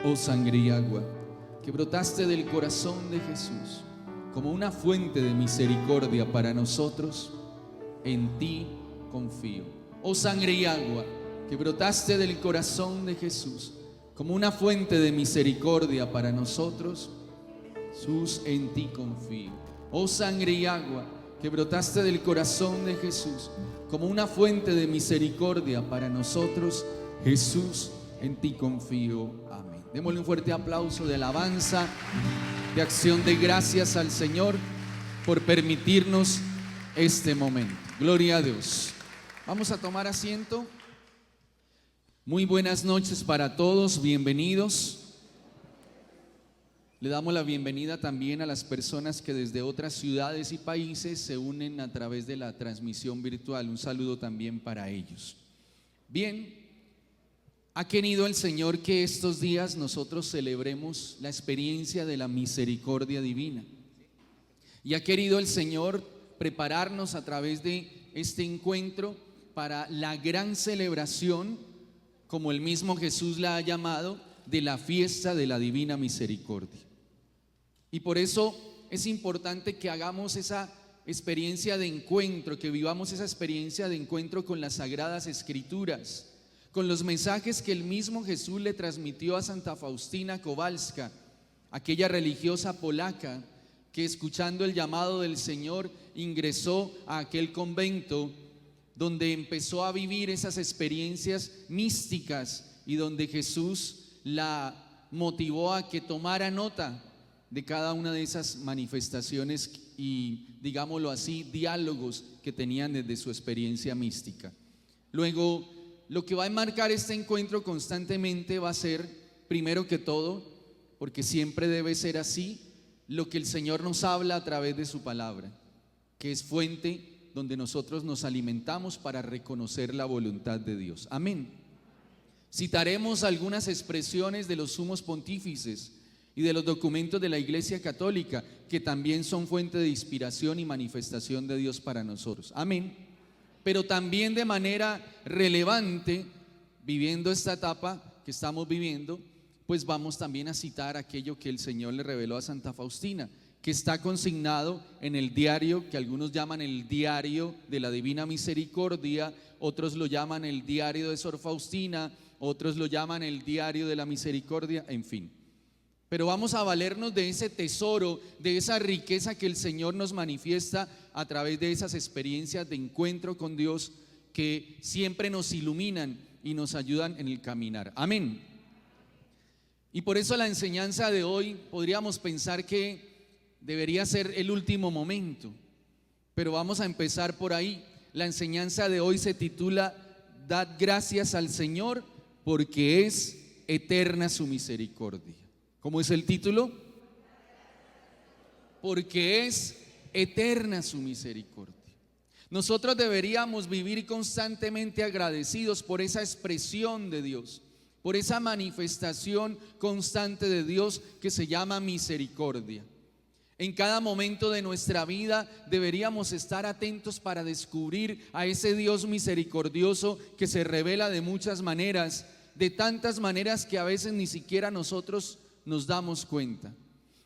Oh sangre y agua, que brotaste del corazón de Jesús como una fuente de misericordia para nosotros, en ti confío. Oh sangre y agua, que brotaste del corazón de Jesús como una fuente de misericordia para nosotros, Jesús, en ti confío. Oh sangre y agua, que brotaste del corazón de Jesús como una fuente de misericordia para nosotros, Jesús, en ti confío. Amén. Démosle un fuerte aplauso de alabanza, de acción de gracias al Señor por permitirnos este momento. Gloria a Dios. Vamos a tomar asiento. Muy buenas noches para todos, bienvenidos. Le damos la bienvenida también a las personas que desde otras ciudades y países se unen a través de la transmisión virtual. Un saludo también para ellos. Bien, ha querido el Señor que estos días nosotros celebremos la experiencia de la misericordia divina. Y ha querido el Señor prepararnos a través de este encuentro para la gran celebración, como el mismo Jesús la ha llamado, de la fiesta de la divina misericordia. Y por eso es importante que hagamos esa experiencia de encuentro, que vivamos esa experiencia de encuentro con las Sagradas Escrituras, con los mensajes que el mismo Jesús le transmitió a Santa Faustina Kowalska, aquella religiosa polaca que, escuchando el llamado del Señor, ingresó a aquel convento donde empezó a vivir esas experiencias místicas y donde Jesús la motivó a que tomara nota de cada una de esas manifestaciones y, digámoslo así, diálogos que tenían desde su experiencia mística. Luego, lo que va a enmarcar este encuentro constantemente va a ser, primero que todo, porque siempre debe ser así, lo que el Señor nos habla a través de su palabra, que es fuente donde nosotros nos alimentamos para reconocer la voluntad de Dios. Amén. Citaremos algunas expresiones de los sumos pontífices y de los documentos de la Iglesia Católica, que también son fuente de inspiración y manifestación de Dios para nosotros. Amén. Pero también de manera relevante, viviendo esta etapa que estamos viviendo, pues vamos también a citar aquello que el Señor le reveló a Santa Faustina, que está consignado en el diario, que algunos llaman el diario de la Divina Misericordia, otros lo llaman el diario de Sor Faustina, otros lo llaman el diario de la Misericordia, en fin. Pero vamos a valernos de ese tesoro, de esa riqueza que el Señor nos manifiesta a través de esas experiencias de encuentro con Dios que siempre nos iluminan y nos ayudan en el caminar. Amén. Y por eso la enseñanza de hoy podríamos pensar que debería ser el último momento, pero vamos a empezar por ahí. La enseñanza de hoy se titula Dad gracias al Señor porque es eterna su misericordia. ¿Cómo es el título? Porque es eterna su misericordia. Nosotros deberíamos vivir constantemente agradecidos por esa expresión de Dios, por esa manifestación constante de Dios que se llama misericordia. En cada momento de nuestra vida deberíamos estar atentos para descubrir a ese Dios misericordioso que se revela de muchas maneras, de tantas maneras que a veces ni siquiera nosotros nos damos cuenta.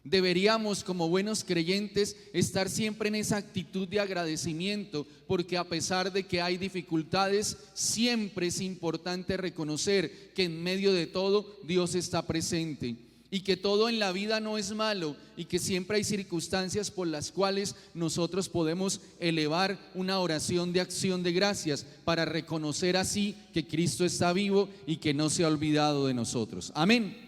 Deberíamos, como buenos creyentes, estar siempre en esa actitud de agradecimiento, porque a pesar de que hay dificultades, siempre es importante reconocer que en medio de todo Dios está presente y que todo en la vida no es malo y que siempre hay circunstancias por las cuales nosotros podemos elevar una oración de acción de gracias para reconocer así que Cristo está vivo y que no se ha olvidado de nosotros. Amén.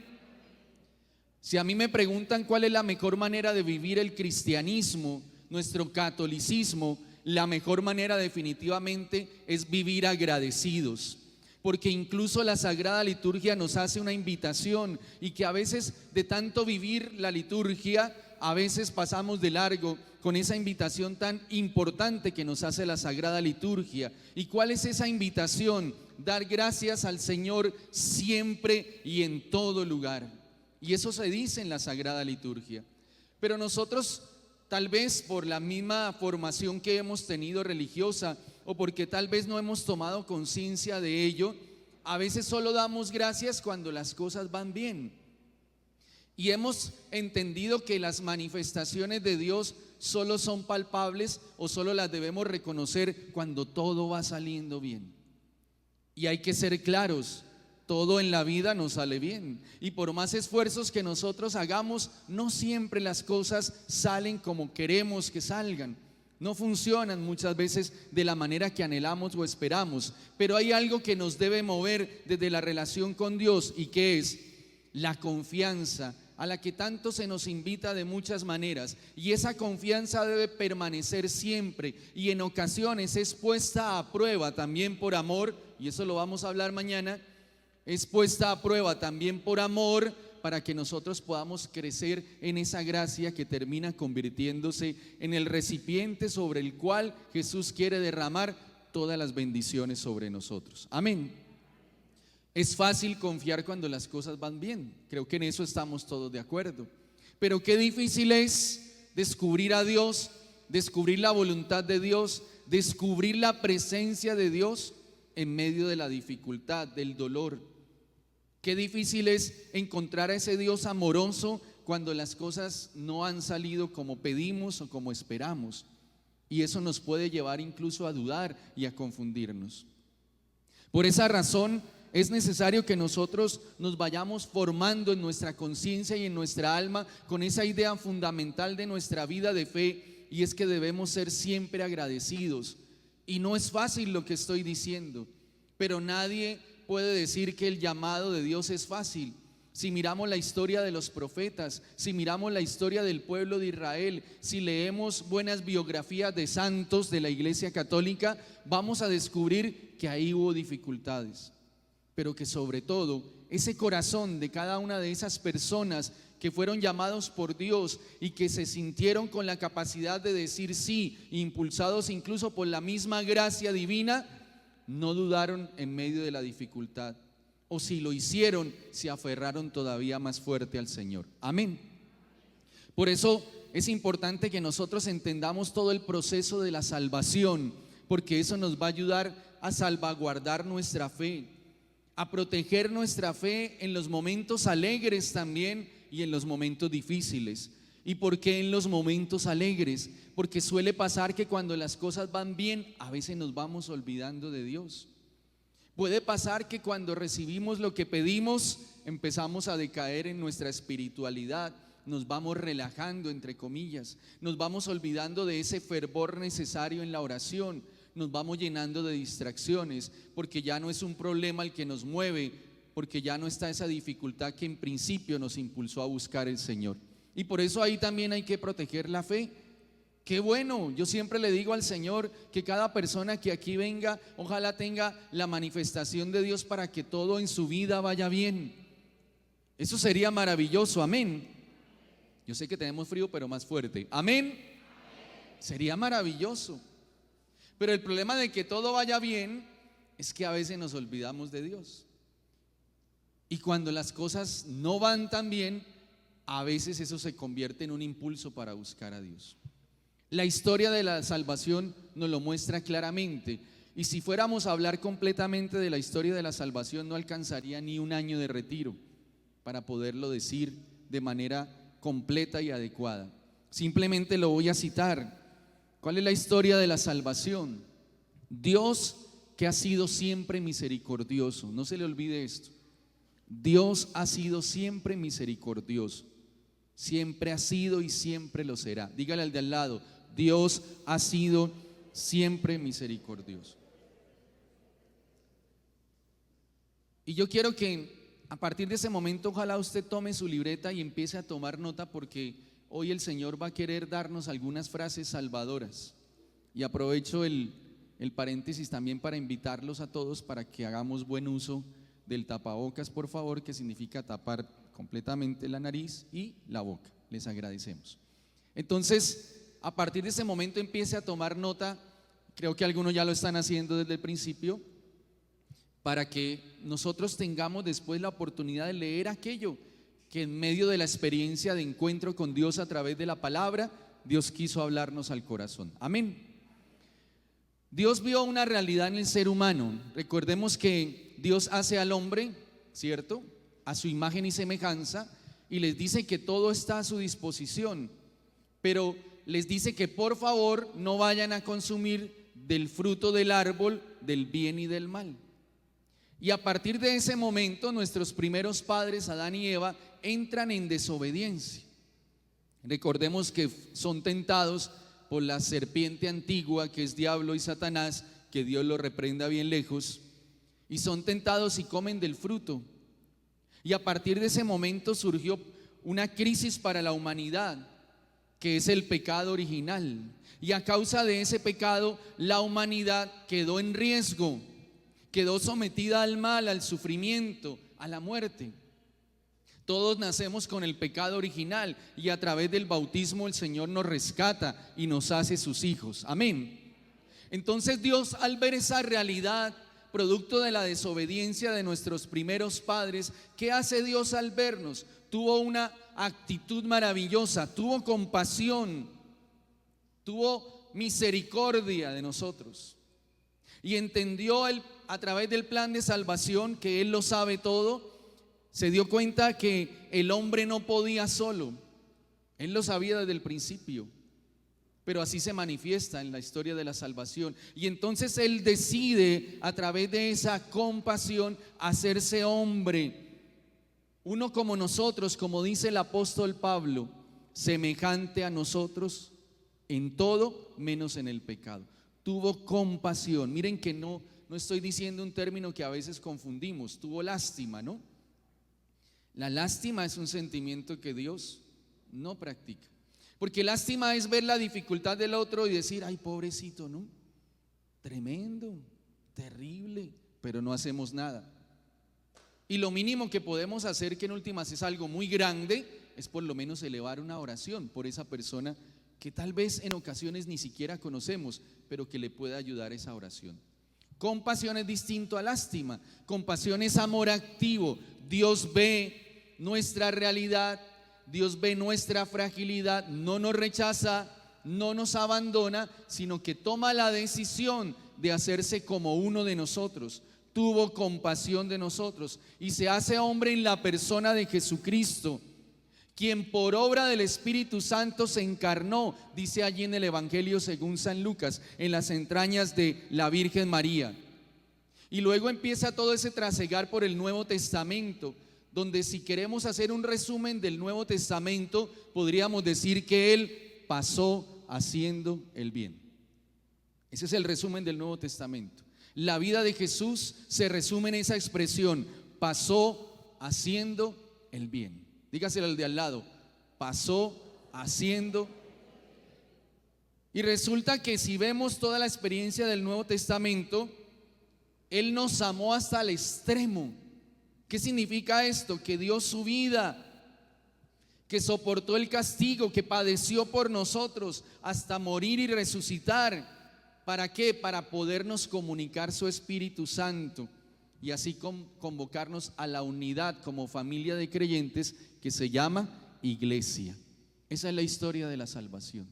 Si a mí me preguntan cuál es la mejor manera de vivir el cristianismo, nuestro catolicismo, la mejor manera definitivamente es vivir agradecidos. Porque incluso la Sagrada Liturgia nos hace una invitación y que a veces de tanto vivir la liturgia, a veces pasamos de largo con esa invitación tan importante que nos hace la Sagrada Liturgia. ¿Y cuál es esa invitación? Dar gracias al Señor siempre y en todo lugar. Y eso se dice en la Sagrada Liturgia. Pero nosotros, tal vez por la misma formación que hemos tenido religiosa, o porque tal vez no hemos tomado conciencia de ello, a veces solo damos gracias cuando las cosas van bien. Y hemos entendido que las manifestaciones de Dios solo son palpables o solo las debemos reconocer cuando todo va saliendo bien. Y hay que ser claros, todo en la vida nos sale bien. Y por más esfuerzos que nosotros hagamos, no siempre las cosas salen como queremos que salgan. No funcionan muchas veces de la manera que anhelamos o esperamos. Pero hay algo que nos debe mover desde la relación con Dios, y que es la confianza, a la que tanto se nos invita de muchas maneras, y esa confianza debe permanecer siempre, y en ocasiones es puesta a prueba también por amor, y eso lo vamos a hablar mañana. Es puesta a prueba también por amor, para que nosotros podamos crecer en esa gracia que termina convirtiéndose en el recipiente sobre el cual Jesús quiere derramar todas las bendiciones sobre nosotros. Amén. Es fácil confiar cuando las cosas van bien, creo que en eso estamos todos de acuerdo. Pero qué difícil es descubrir a Dios, descubrir la voluntad de Dios, descubrir la presencia de Dios en medio de la dificultad, del dolor. Qué difícil es encontrar a ese Dios amoroso cuando las cosas no han salido como pedimos o como esperamos. Y eso nos puede llevar incluso a dudar y a confundirnos. Por esa razón, es necesario que nosotros nos vayamos formando en nuestra conciencia y en nuestra alma con esa idea fundamental de nuestra vida de fe, y es que debemos ser siempre agradecidos. Y no es fácil lo que estoy diciendo, pero nadie puede decir que el llamado de Dios es fácil. Si miramos la historia de los profetas, si miramos la historia del pueblo de Israel, si leemos buenas biografías de santos de la Iglesia Católica, vamos a descubrir que ahí hubo dificultades, pero que sobre todo ese corazón de cada una de esas personas que fueron llamados por Dios y que se sintieron con la capacidad de decir sí, impulsados incluso por la misma gracia divina, no dudaron en medio de la dificultad, o si lo hicieron, se aferraron todavía más fuerte al Señor. Amén. Por eso es importante que nosotros entendamos todo el proceso de la salvación, porque eso nos va a ayudar a salvaguardar nuestra fe, a proteger nuestra fe en los momentos alegres también y en los momentos difíciles. ¿Y por qué en los momentos alegres? Porque suele pasar que cuando las cosas van bien, a veces nos vamos olvidando de Dios. Puede pasar que cuando recibimos lo que pedimos, empezamos a decaer en nuestra espiritualidad, nos vamos relajando, entre comillas, nos vamos olvidando de ese fervor necesario en la oración, nos vamos llenando de distracciones, porque ya no es un problema el que nos mueve, porque ya no está esa dificultad que en principio nos impulsó a buscar el Señor. Y por eso ahí también hay que proteger la fe. Qué bueno, yo siempre le digo al Señor que cada persona que aquí venga, ojalá tenga la manifestación de Dios para que todo en su vida vaya bien. Eso sería maravilloso, amén. Yo sé que tenemos frío, pero más fuerte, amén. Sería maravilloso. Pero el problema de que todo vaya bien es que a veces nos olvidamos de Dios. Y cuando las cosas no van tan bien, a veces eso se convierte en un impulso para buscar a Dios. La historia de la salvación nos lo muestra claramente, y si fuéramos a hablar completamente de la historia de la salvación, no alcanzaría ni un año de retiro para poderlo decir de manera completa y adecuada. Simplemente lo voy a citar. ¿Cuál es la historia de la salvación? Dios, que ha sido siempre misericordioso, no se le olvide esto. Dios ha sido siempre misericordioso, siempre ha sido y siempre lo será. Dígale al de al lado: Dios ha sido siempre misericordioso. Y yo quiero que a partir de ese momento, ojalá usted tome su libreta y empiece a tomar nota, porque hoy el Señor va a querer darnos algunas frases salvadoras. Y aprovecho el paréntesis también para invitarlos a todos para que hagamos buen uso del tapabocas, por favor, que significa tapar completamente la nariz y la boca. Les agradecemos. Entonces, a partir de ese momento empiece a tomar nota. Creo que algunos ya lo están haciendo desde el principio, para que nosotros tengamos después la oportunidad de leer aquello que en medio de la experiencia de encuentro con Dios a través de la palabra, Dios quiso hablarnos al corazón. Amén. Dios vio una realidad en el ser humano. Recordemos que Dios hace al hombre, ¿cierto?, a su imagen y semejanza, y les dice que todo está a su disposición, pero les dice que por favor no vayan a consumir del fruto del árbol del bien y del mal. Y a partir de ese momento nuestros primeros padres, Adán y Eva, entran en desobediencia. Recordemos que son tentados por la serpiente antigua, que es diablo y Satanás, que Dios lo reprenda bien lejos, y son tentados y comen del fruto. Y a partir de ese momento surgió una crisis para la humanidad, que es el pecado original. Y a causa de ese pecado, la humanidad quedó en riesgo, quedó sometida al mal, al sufrimiento, a la muerte. Todos nacemos con el pecado original y a través del bautismo el Señor nos rescata y nos hace sus hijos. Amén. Entonces Dios, al ver esa realidad, producto de la desobediencia de nuestros primeros padres, ¿qué hace Dios al vernos? Tuvo una actitud maravillosa, tuvo compasión, tuvo misericordia de nosotros y entendió a través del plan de salvación que Él lo sabe todo. Se dio cuenta que el hombre no podía solo. Él lo sabía desde el principio, pero así se manifiesta en la historia de la salvación. Y entonces Él decide, a través de esa compasión, hacerse hombre, uno como nosotros, como dice el apóstol Pablo, semejante a nosotros en todo menos en el pecado. Tuvo compasión. Miren que no estoy diciendo un término que a veces confundimos. Tuvo lástima, ¿no? La lástima es un sentimiento que Dios no practica, porque lástima es ver la dificultad del otro y decir: ay, pobrecito, ¿no? Tremendo, terrible, pero no hacemos nada. Y lo mínimo que podemos hacer, que en últimas es algo muy grande, es por lo menos elevar una oración por esa persona que tal vez en ocasiones ni siquiera conocemos, pero que le pueda ayudar esa oración. Compasión es distinto a lástima. Compasión es amor activo. Dios ve nuestra realidad, Dios ve nuestra fragilidad, no nos rechaza, no nos abandona, sino que toma la decisión de hacerse como uno de nosotros. Tuvo compasión de nosotros y se hace hombre en la persona de Jesucristo, quien por obra del Espíritu Santo se encarnó, dice allí en el Evangelio según San Lucas, en las entrañas de la Virgen María. Y luego empieza todo ese trasegar por el Nuevo Testamento, donde, si queremos hacer un resumen del Nuevo Testamento, podríamos decir que Él pasó haciendo el bien. Ese es el resumen del Nuevo Testamento. La vida de Jesús se resume en esa expresión: pasó haciendo el bien. Dígaselo al de al lado: pasó haciendo. Y resulta que si vemos toda la experiencia del Nuevo Testamento, Él nos amó hasta el extremo. ¿Qué significa esto? Que dio su vida, que soportó el castigo, que padeció por nosotros hasta morir y resucitar. ¿Para qué? Para podernos comunicar su Espíritu Santo y así convocarnos a la unidad como familia de creyentes que se llama iglesia. Esa es la historia de la salvación.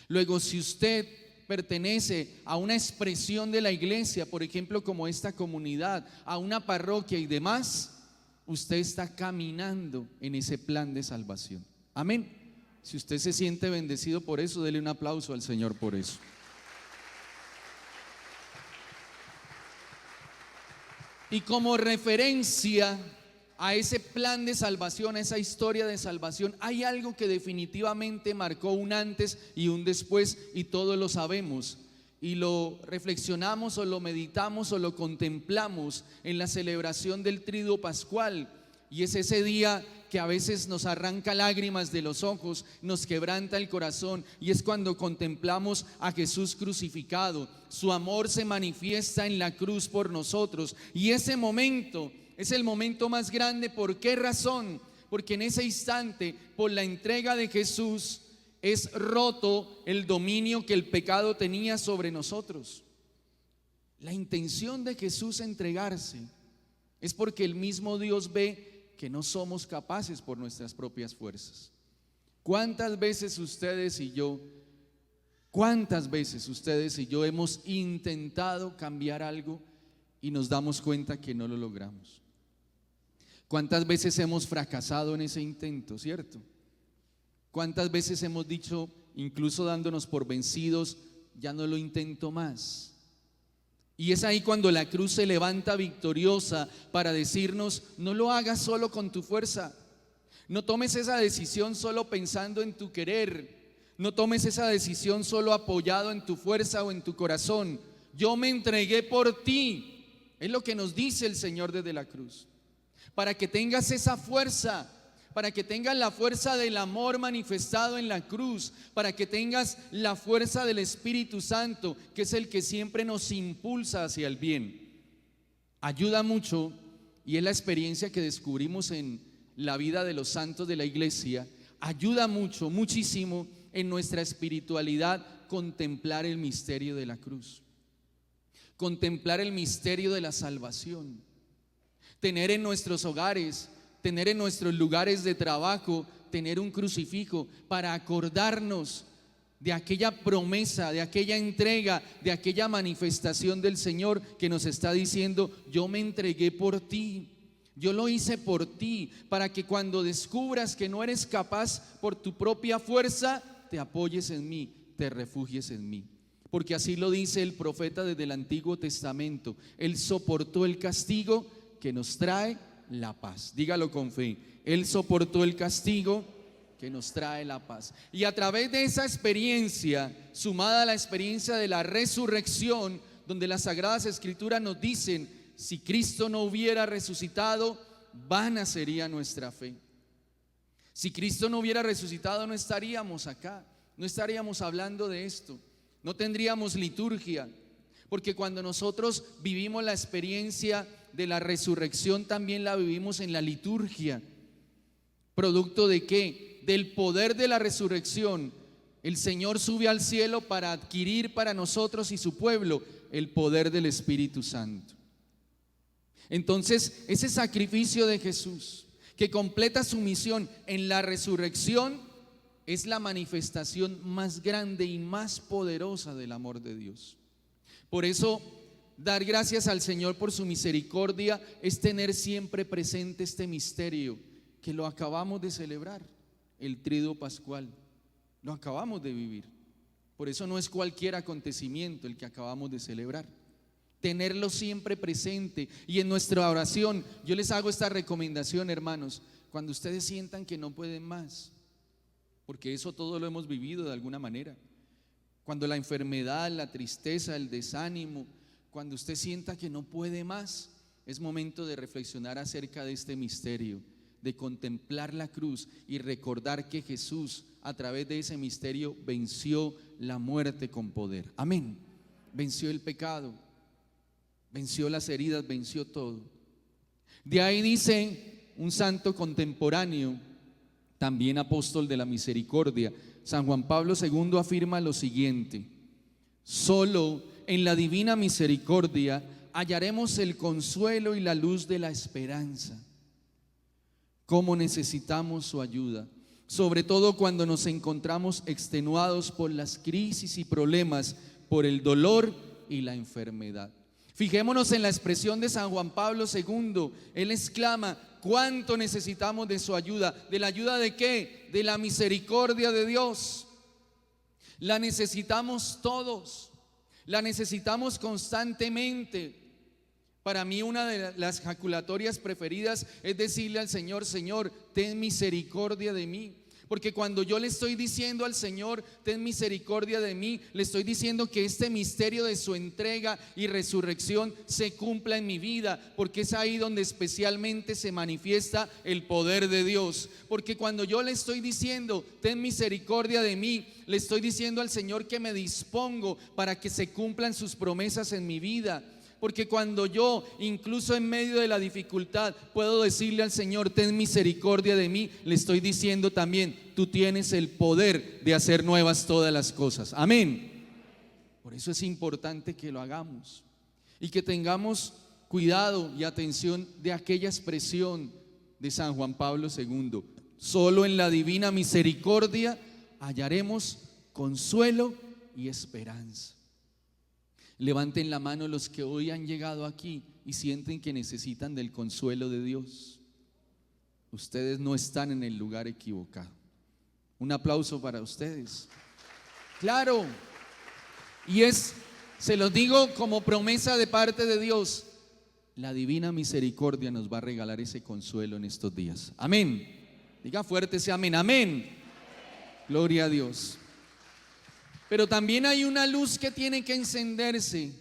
Luego, si usted pertenece a una expresión de la iglesia, por ejemplo como esta comunidad, a una parroquia y demás, usted está caminando en ese plan de salvación. Amén. Si usted se siente bendecido por eso, dele un aplauso al Señor por eso. Y como referencia a ese plan de salvación, a esa historia de salvación, hay algo que definitivamente marcó un antes y un después, y todos lo sabemos y lo reflexionamos o lo meditamos o lo contemplamos en la celebración del Triduo Pascual. Y es ese día que a veces nos arranca lágrimas de los ojos, nos quebranta el corazón, y es cuando contemplamos a Jesús crucificado. Su amor se manifiesta en la cruz por nosotros, y ese momento es el momento más grande. ¿Por qué razón? Porque en ese instante, por la entrega de Jesús, es roto el dominio que el pecado tenía sobre nosotros. La intención de Jesús entregarse es porque el mismo Dios ve que no somos capaces por nuestras propias fuerzas. ¿Cuántas veces ustedes y yo hemos intentado cambiar algo y nos damos cuenta que no lo logramos? ¿Cuántas veces hemos fracasado en ese intento, cierto? ¿Cuántas veces hemos dicho, incluso dándonos por vencidos, ya no lo intento más? Y es ahí cuando la cruz se levanta victoriosa para decirnos, no lo hagas solo con tu fuerza, no tomes esa decisión solo pensando en tu querer, no tomes esa decisión solo apoyado en tu fuerza o en tu corazón. Yo me entregué por ti, es lo que nos dice el Señor desde la cruz, para que tengas esa fuerza, para que tengas la fuerza del amor manifestado en la cruz, para que tengas la fuerza del Espíritu Santo, que es el que siempre nos impulsa hacia el bien. Ayuda mucho, y es la experiencia que descubrimos en la vida de los santos de la iglesia, ayuda mucho, muchísimo en nuestra espiritualidad contemplar el misterio de la cruz, contemplar el misterio de la salvación, tener en nuestros hogares, tener en nuestros lugares de trabajo, tener un crucifijo para acordarnos de aquella promesa, de aquella entrega, de aquella manifestación del Señor que nos está diciendo, yo me entregué por ti, yo lo hice por ti, para que cuando descubras que no eres capaz por tu propia fuerza, te apoyes en mí, te refugies en mí. Porque así lo dice el profeta desde el Antiguo Testamento, Él soportó el castigo que nos trae la paz. Dígalo con fe, Él soportó el castigo que nos trae la paz. Y a través de esa experiencia, sumada a la experiencia de la resurrección, donde las Sagradas Escrituras nos dicen, si Cristo no hubiera resucitado, vana sería nuestra fe. Si Cristo no hubiera resucitado, no estaríamos acá, no estaríamos hablando de esto, no tendríamos liturgia, porque cuando nosotros vivimos la experiencia de la resurrección, también la vivimos en la liturgia. ¿Producto de qué? Del poder de la resurrección. El Señor sube al cielo para adquirir para nosotros y su pueblo el poder del Espíritu Santo. Entonces, ese sacrificio de Jesús, que completa su misión en la resurrección, es la manifestación más grande y más poderosa del amor de Dios. Por eso, dar gracias al Señor por su misericordia es tener siempre presente este misterio que lo acabamos de celebrar, el Tríduo Pascual, lo acabamos de vivir. Por eso no es cualquier acontecimiento el que acabamos de celebrar. Tenerlo siempre presente, y en nuestra oración yo les hago esta recomendación, hermanos, cuando ustedes sientan que no pueden más, porque eso todo lo hemos vivido de alguna manera, cuando la enfermedad, la tristeza, el desánimo, cuando usted sienta que no puede más, es momento de reflexionar acerca de este misterio, de contemplar la cruz y recordar que Jesús a través de ese misterio venció la muerte con poder. Amén. Venció el pecado, venció las heridas, venció todo. De ahí dice un santo contemporáneo, también apóstol de la misericordia, San Juan Pablo II, afirma lo siguiente: solo en la divina misericordia hallaremos el consuelo y la luz de la esperanza. ¿Cómo necesitamos su ayuda? Sobre todo cuando nos encontramos extenuados por las crisis y problemas, por el dolor y la enfermedad. Fijémonos en la expresión de San Juan Pablo II. Él exclama: ¿cuánto necesitamos de su ayuda? ¿De la ayuda de qué? De la misericordia de Dios. La necesitamos todos, la necesitamos constantemente. Para mí una de las jaculatorias preferidas es decirle al Señor: Señor, ten misericordia de mí. Porque cuando yo le estoy diciendo al Señor, ten misericordia de mí, le estoy diciendo que este misterio de su entrega y resurrección se cumpla en mi vida, porque es ahí donde especialmente se manifiesta el poder de Dios. Porque cuando yo le estoy diciendo, ten misericordia de mí, le estoy diciendo al Señor que me dispongo para que se cumplan sus promesas en mi vida. Porque cuando yo, incluso en medio de la dificultad, puedo decirle al Señor, ten misericordia de mí, le estoy diciendo también, tú tienes el poder de hacer nuevas todas las cosas. Amén. Por eso es importante que lo hagamos y que tengamos cuidado y atención de aquella expresión de San Juan Pablo II: solo en la divina misericordia hallaremos consuelo y esperanza. Levanten la mano los que hoy han llegado aquí y sienten que necesitan del consuelo de Dios. ustedes no están en el lugar equivocado. Un aplauso para ustedes. Claro, se los digo como promesa de parte de Dios, la divina misericordia nos va a regalar ese consuelo en estos días. Amén. Diga fuerte ese amén, amén. Gloria a Dios. Pero también hay una luz que tiene que encenderse,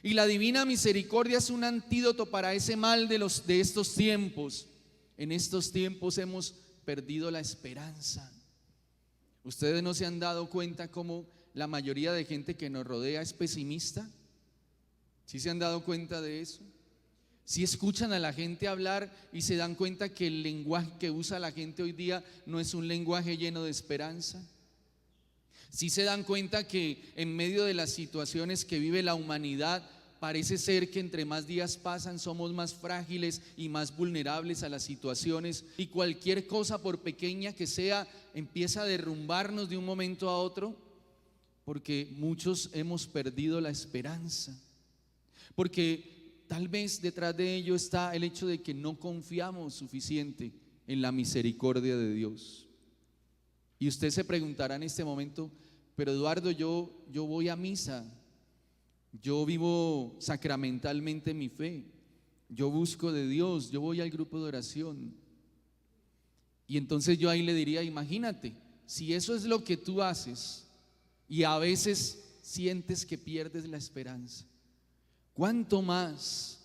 y la divina misericordia es un antídoto para ese mal de estos tiempos. En estos tiempos hemos perdido la esperanza. ¿Ustedes no se han dado cuenta cómo la mayoría de gente que nos rodea es pesimista? ¿Sí se han dado cuenta de eso? ¿Sí escuchan a la gente hablar y se dan cuenta que el lenguaje que usa la gente hoy día no es un lenguaje lleno de esperanza? ¿Sí se dan cuenta que en medio de las situaciones que vive la humanidad, parece ser que entre más días pasan somos más frágiles y más vulnerables a las situaciones, y cualquier cosa, por pequeña que sea, empieza a derrumbarnos de un momento a otro? Porque muchos hemos perdido la esperanza, porque tal vez detrás de ello está el hecho de que no confiamos suficiente en la misericordia de Dios. Y usted se preguntará en este momento: pero Eduardo, yo voy a misa, yo vivo sacramentalmente mi fe, yo busco de Dios, yo voy al grupo de oración. Y entonces yo ahí le diría: imagínate, si eso es lo que tú haces y a veces sientes que pierdes la esperanza, ¿cuánto más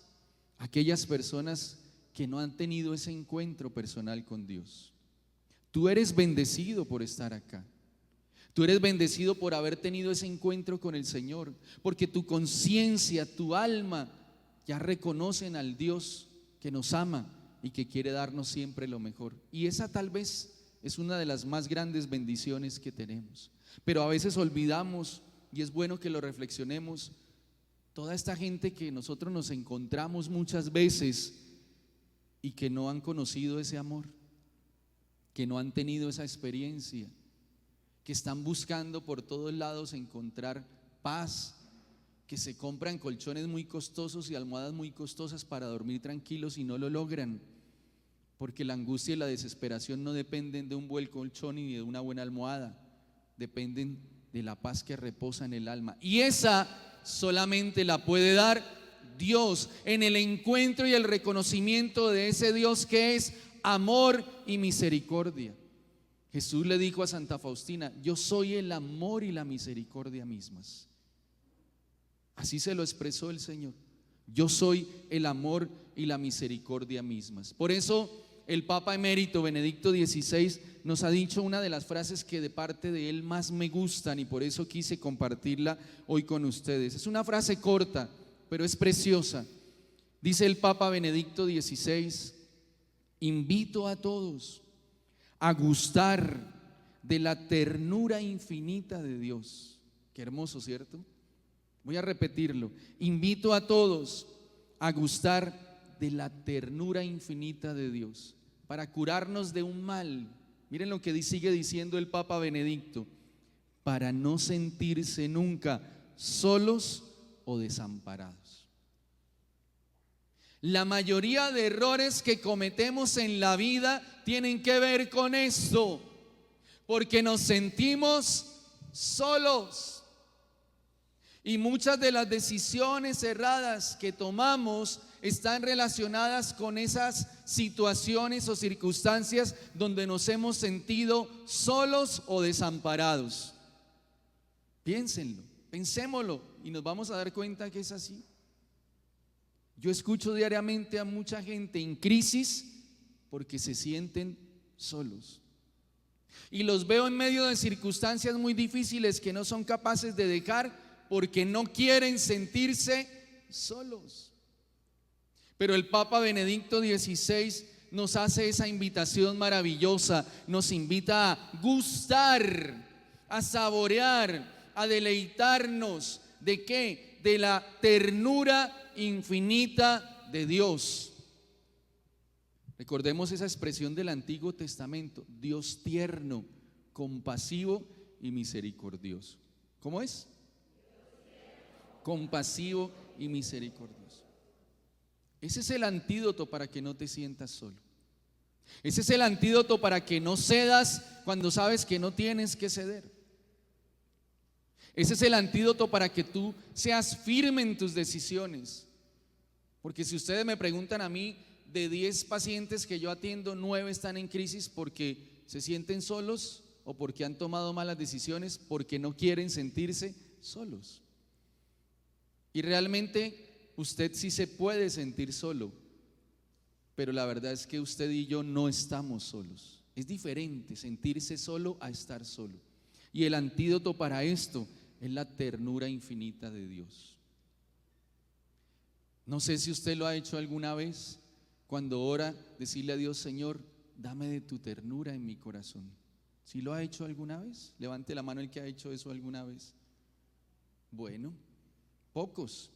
aquellas personas que no han tenido ese encuentro personal con Dios? Tú eres bendecido por estar acá. Tú eres bendecido por haber tenido ese encuentro con el Señor, porque tu conciencia, tu alma ya reconocen al Dios que nos ama y que quiere darnos siempre lo mejor. Y esa tal vez es una de las más grandes bendiciones que tenemos. Pero a veces olvidamos, y es bueno que lo reflexionemos, toda esta gente que nosotros nos encontramos muchas veces y que no han conocido ese amor, que no han tenido esa experiencia, que están buscando por todos lados encontrar paz, que se compran colchones muy costosos y almohadas muy costosas para dormir tranquilos y no lo logran, porque la angustia y la desesperación no dependen de un buen colchón ni de una buena almohada, dependen de la paz que reposa en el alma, y esa solamente la puede dar Dios en el encuentro y el reconocimiento de ese Dios que es amor y misericordia. Jesús le dijo a Santa Faustina: yo soy el amor y la misericordia mismas. Así se lo expresó el Señor: yo soy el amor y la misericordia mismas. Por eso el Papa emérito Benedicto XVI nos ha dicho una de las frases que de parte de él más me gustan, y por eso quise compartirla hoy con ustedes. Es una frase corta, pero es preciosa. Dice el Papa Benedicto XVI: invito a todos a gustar de la ternura infinita de Dios. Qué hermoso, ¿cierto? Voy a repetirlo: invito a todos a gustar de la ternura infinita de Dios para curarnos de un mal. Miren lo que sigue diciendo el Papa Benedicto: para no sentirse nunca solos o desamparados. La mayoría de errores que cometemos en la vida tienen que ver con esto, porque nos sentimos solos. Y muchas de las decisiones erradas que tomamos están relacionadas con esas situaciones o circunstancias donde nos hemos sentido solos o desamparados. Piénsenlo, pensémoslo, y nos vamos a dar cuenta que es así. Yo escucho diariamente a mucha gente en crisis porque se sienten solos, y los veo en medio de circunstancias muy difíciles que no son capaces de dejar porque no quieren sentirse solos. Pero el Papa Benedicto XVI nos hace esa invitación maravillosa, nos invita a gustar, a saborear, a deleitarnos. ¿De qué? De la ternura infinita de Dios. Recordemos esa expresión del Antiguo Testamento: Dios tierno, compasivo y misericordioso. ¿Cómo es? Compasivo y misericordioso. Ese es el antídoto para que no te sientas solo. Ese es el antídoto para que no cedas cuando sabes que no tienes que ceder. Ese es el antídoto para que tú seas firme en tus decisiones. Porque si ustedes me preguntan a mí, de 10 pacientes que yo atiendo, 9 están en crisis porque se sienten solos o porque han tomado malas decisiones, porque no quieren sentirse solos. Y realmente usted sí se puede sentir solo, pero la verdad es que usted y yo no estamos solos. Es diferente sentirse solo a estar solo. Y el antídoto para esto es la ternura infinita de Dios. No sé si usted lo ha hecho alguna vez, cuando ora, decirle a Dios: Señor, dame de tu ternura en mi corazón. ¿Sí lo ha hecho alguna vez? Levante la mano el que ha hecho eso alguna vez. Bueno, pocos.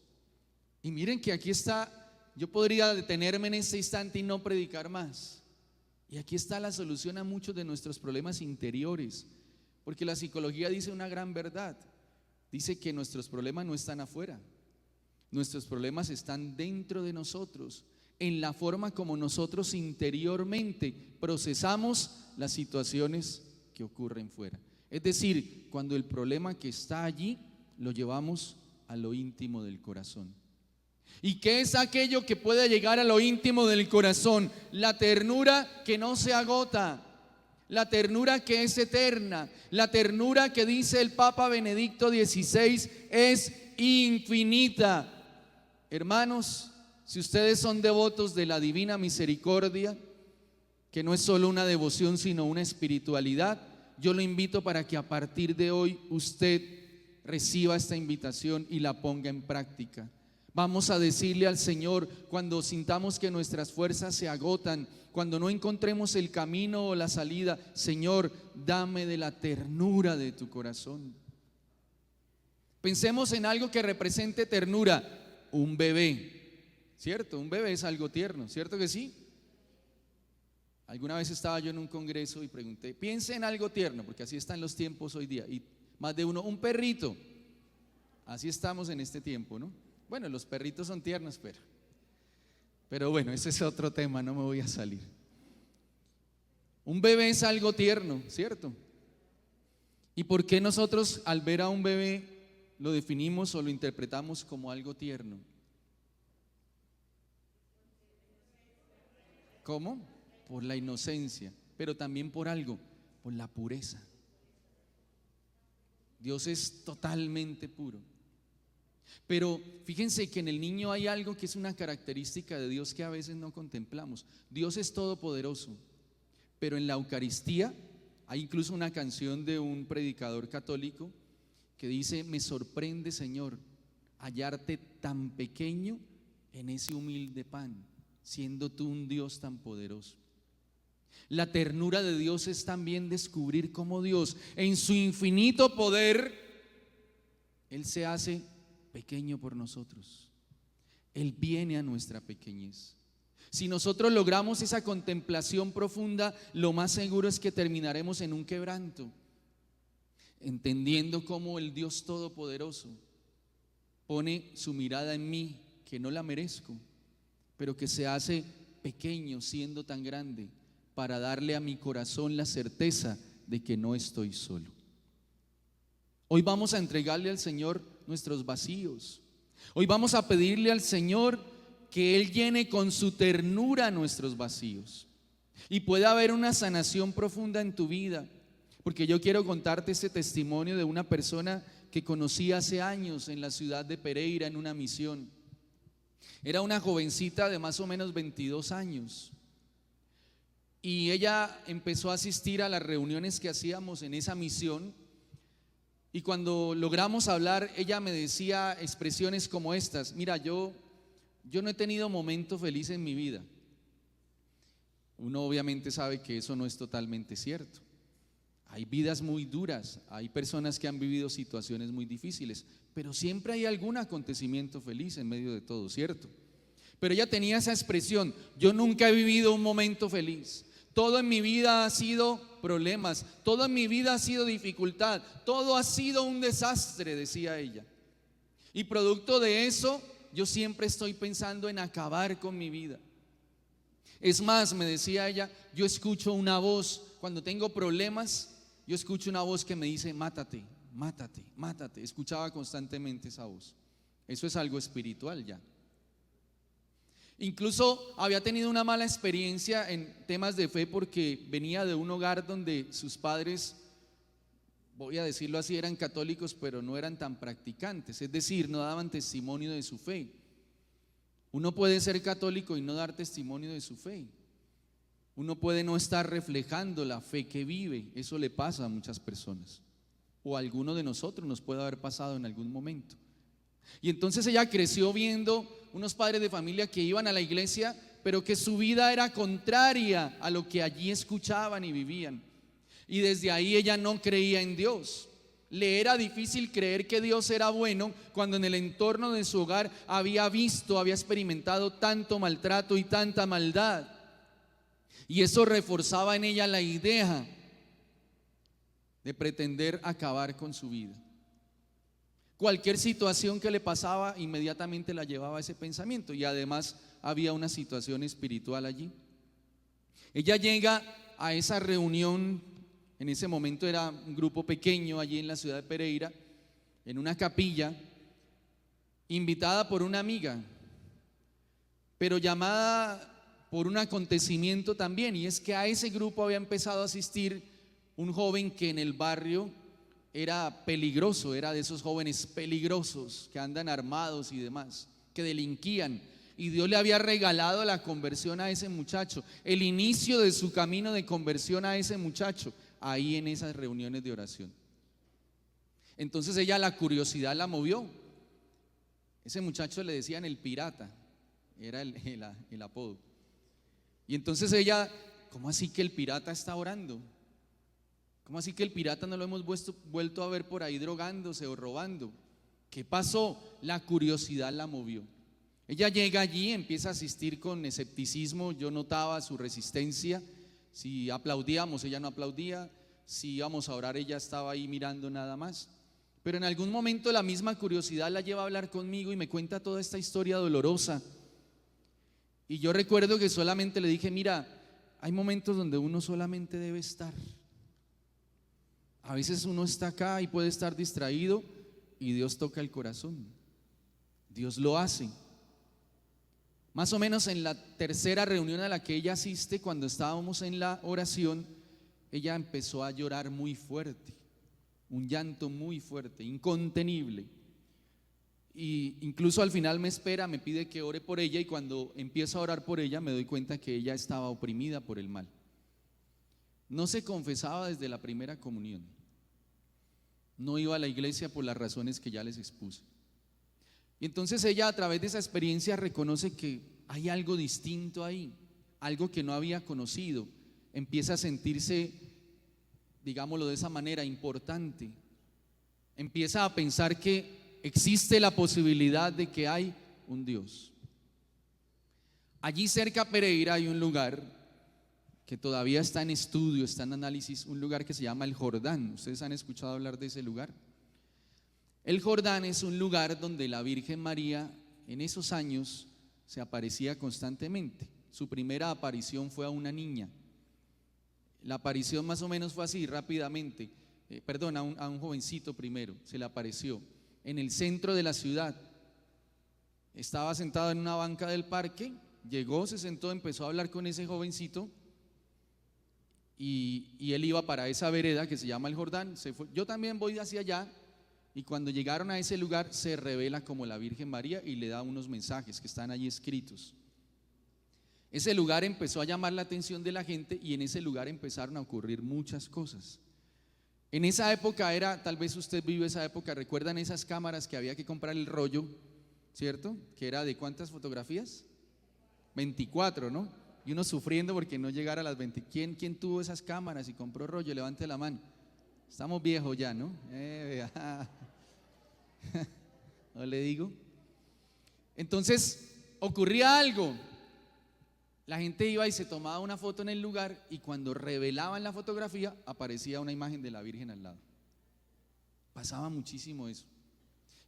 Y miren que aquí está, yo podría detenerme en este instante y no predicar más. Y aquí está la solución a muchos de nuestros problemas interiores, porque la psicología dice una gran verdad. Dice que nuestros problemas no están afuera, nuestros problemas están dentro de nosotros, en la forma como nosotros interiormente procesamos las situaciones que ocurren fuera. Es decir, cuando el problema que está allí lo llevamos a lo íntimo del corazón. ¿Y qué es aquello que puede llegar a lo íntimo del corazón? La ternura que no se agota, la ternura que es eterna, la ternura que dice el Papa Benedicto XVI es infinita. Hermanos, si ustedes son devotos de la Divina Misericordia, que no es solo una devoción sino una espiritualidad, yo lo invito para que a partir de hoy usted reciba esta invitación y la ponga en práctica. Vamos a decirle al Señor cuando sintamos que nuestras fuerzas se agotan, cuando no encontremos el camino o la salida: Señor, dame de la ternura de tu corazón. Pensemos en algo que represente ternura: un bebé, ¿cierto? Un bebé es algo tierno, ¿cierto que sí? Alguna vez estaba yo en un congreso y pregunté: piense en algo tierno, porque así están los tiempos hoy día, y más de uno: un perrito. Así estamos en este tiempo, ¿no? Bueno, los perritos son tiernos, pero bueno, ese es otro tema, no me voy a salir. Un bebé es algo tierno, ¿cierto? ¿Y por qué nosotros al ver a un bebé lo definimos o lo interpretamos como algo tierno? ¿Cómo? Por la inocencia, pero también por algo, por la pureza. Dios es totalmente puro. Pero fíjense que en el niño hay algo que es una característica de Dios que a veces no contemplamos. Dios es todopoderoso, pero en la Eucaristía hay incluso una canción de un predicador católico que dice: me sorprende, Señor, hallarte tan pequeño en ese humilde pan, siendo tú un Dios tan poderoso. La ternura de Dios es también descubrir cómo Dios, en su infinito poder, Él se hace pequeño por nosotros. Él viene a nuestra pequeñez. Si nosotros logramos esa contemplación profunda, lo más seguro es que terminaremos en un quebranto, entendiendo cómo el Dios Todopoderoso pone su mirada en mí, que no la merezco, pero que se hace pequeño siendo tan grande, para darle a mi corazón la certeza de que no estoy solo. Hoy vamos a entregarle al Señor nuestros vacíos. Hoy vamos a pedirle al Señor que Él llene con su ternura nuestros vacíos. Y puede haber una sanación profunda en tu vida, porque yo quiero contarte este testimonio de una persona que conocí hace años en la ciudad de Pereira en una misión. Era una jovencita de más o menos 22 años. Y ella empezó a asistir a las reuniones que hacíamos en esa misión. Y cuando logramos hablar, ella me decía expresiones como estas: mira, yo no he tenido momento feliz en mi vida. Uno obviamente sabe que eso no es totalmente cierto. Hay vidas muy duras, hay personas que han vivido situaciones muy difíciles, pero siempre hay algún acontecimiento feliz en medio de todo, ¿cierto? Pero ella tenía esa expresión: yo nunca he vivido un momento feliz. Todo en mi vida ha sido problemas, todo en mi vida ha sido dificultad, todo ha sido un desastre, decía ella. Y producto de eso, yo siempre estoy pensando en acabar con mi vida. Es más, me decía ella, yo escucho una voz, cuando tengo problemas, yo escucho una voz que me dice, mátate, mátate, mátate. Escuchaba constantemente esa voz. Eso es algo espiritual ya. Incluso había tenido una mala experiencia en temas de fe porque venía de un hogar donde sus padres, voy a decirlo así, eran católicos, pero no eran tan practicantes, es decir, no daban testimonio de su fe. Uno puede ser católico y no dar testimonio de su fe. Uno puede no estar reflejando la fe que vive. Eso le pasa a muchas personas, o a alguno de nosotros nos puede haber pasado en algún momento. Y entonces ella creció viendo unos padres de familia que iban a la iglesia, pero que su vida era contraria a lo que allí escuchaban y vivían. Y desde ahí ella no creía en Dios. Le era difícil creer que Dios era bueno cuando en el entorno de su hogar había visto, había experimentado tanto maltrato y tanta maldad. Y eso reforzaba en ella la idea de pretender acabar con su vida. Cualquier situación que le pasaba inmediatamente la llevaba a ese pensamiento, y además había una situación espiritual allí. Ella llega a esa reunión, en ese momento era un grupo pequeño allí en la ciudad de Pereira, en una capilla, invitada por una amiga, pero llamada por un acontecimiento también, y es que a ese grupo había empezado a asistir un joven que en el barrio era peligroso, era de esos jóvenes peligrosos que andan armados y demás, que delinquían, y Dios le había regalado la conversión a ese muchacho, el inicio de su camino de conversión a ese muchacho, ahí en esas reuniones de oración. Entonces ella, la curiosidad la movió. Ese muchacho le decían el pirata, era el apodo. Y entonces ella, ¿cómo así que el pirata está orando? ¿Cómo así que el pirata no lo hemos vuelto a ver por ahí drogándose o robando? ¿Qué pasó? La curiosidad la movió. Ella llega allí, empieza a asistir con escepticismo. Yo notaba su resistencia. Si aplaudíamos, ella no aplaudía. Si íbamos a orar, ella estaba ahí mirando nada más. Pero en algún momento la misma curiosidad la lleva a hablar conmigo y me cuenta toda esta historia dolorosa. Y yo recuerdo que solamente le dije, mira, hay momentos donde uno solamente debe estar. A veces uno está acá y puede estar distraído y Dios toca el corazón. Dios lo hace. Más o menos en la tercera reunión a la que ella asiste, cuando estábamos en la oración, ella empezó a llorar muy fuerte, un llanto muy fuerte, incontenible. Y incluso al final me espera, me pide que ore por ella, y cuando empiezo a orar por ella me doy cuenta que ella estaba oprimida por el mal. No se confesaba desde la primera comunión. No iba a la iglesia por las razones que ya les expuse. Y entonces ella, a través de esa experiencia, reconoce que hay algo distinto ahí, algo que no había conocido. Empieza a sentirse, digámoslo de esa manera, importante. Empieza a pensar que existe la posibilidad de que hay un Dios. Allí cerca a Pereira hay un lugar que todavía está en estudio, está en análisis, un lugar que se llama el Jordán. ¿Ustedes han escuchado hablar de ese lugar? El Jordán es un lugar donde la Virgen María en esos años se aparecía constantemente. Su primera aparición fue a una niña. La aparición más o menos fue así, rápidamente. A un jovencito primero se le apareció en el centro de la ciudad. Estaba sentado en una banca del parque, llegó, se sentó, empezó a hablar con ese jovencito. Y él iba para esa vereda que se llama el Jordán. Se fue. Yo también voy hacia allá, y cuando llegaron a ese lugar se revela como la Virgen María y le da unos mensajes que están allí escritos. Ese lugar empezó a llamar la atención de la gente, y en ese lugar empezaron a ocurrir muchas cosas. En esa época tal vez usted vivió esa época, ¿recuerdan esas cámaras que había que comprar el rollo, cierto? Que era de ¿cuántas fotografías? 24, ¿no? Y uno sufriendo porque no llegara a las 20. ¿Quién tuvo esas cámaras y compró rollo? Levante la mano. Estamos viejos ya, ¿no? ¿No le digo? Entonces ocurría algo. La gente iba y se tomaba una foto en el lugar, y cuando revelaban la fotografía aparecía una imagen de la Virgen al lado. Pasaba muchísimo eso.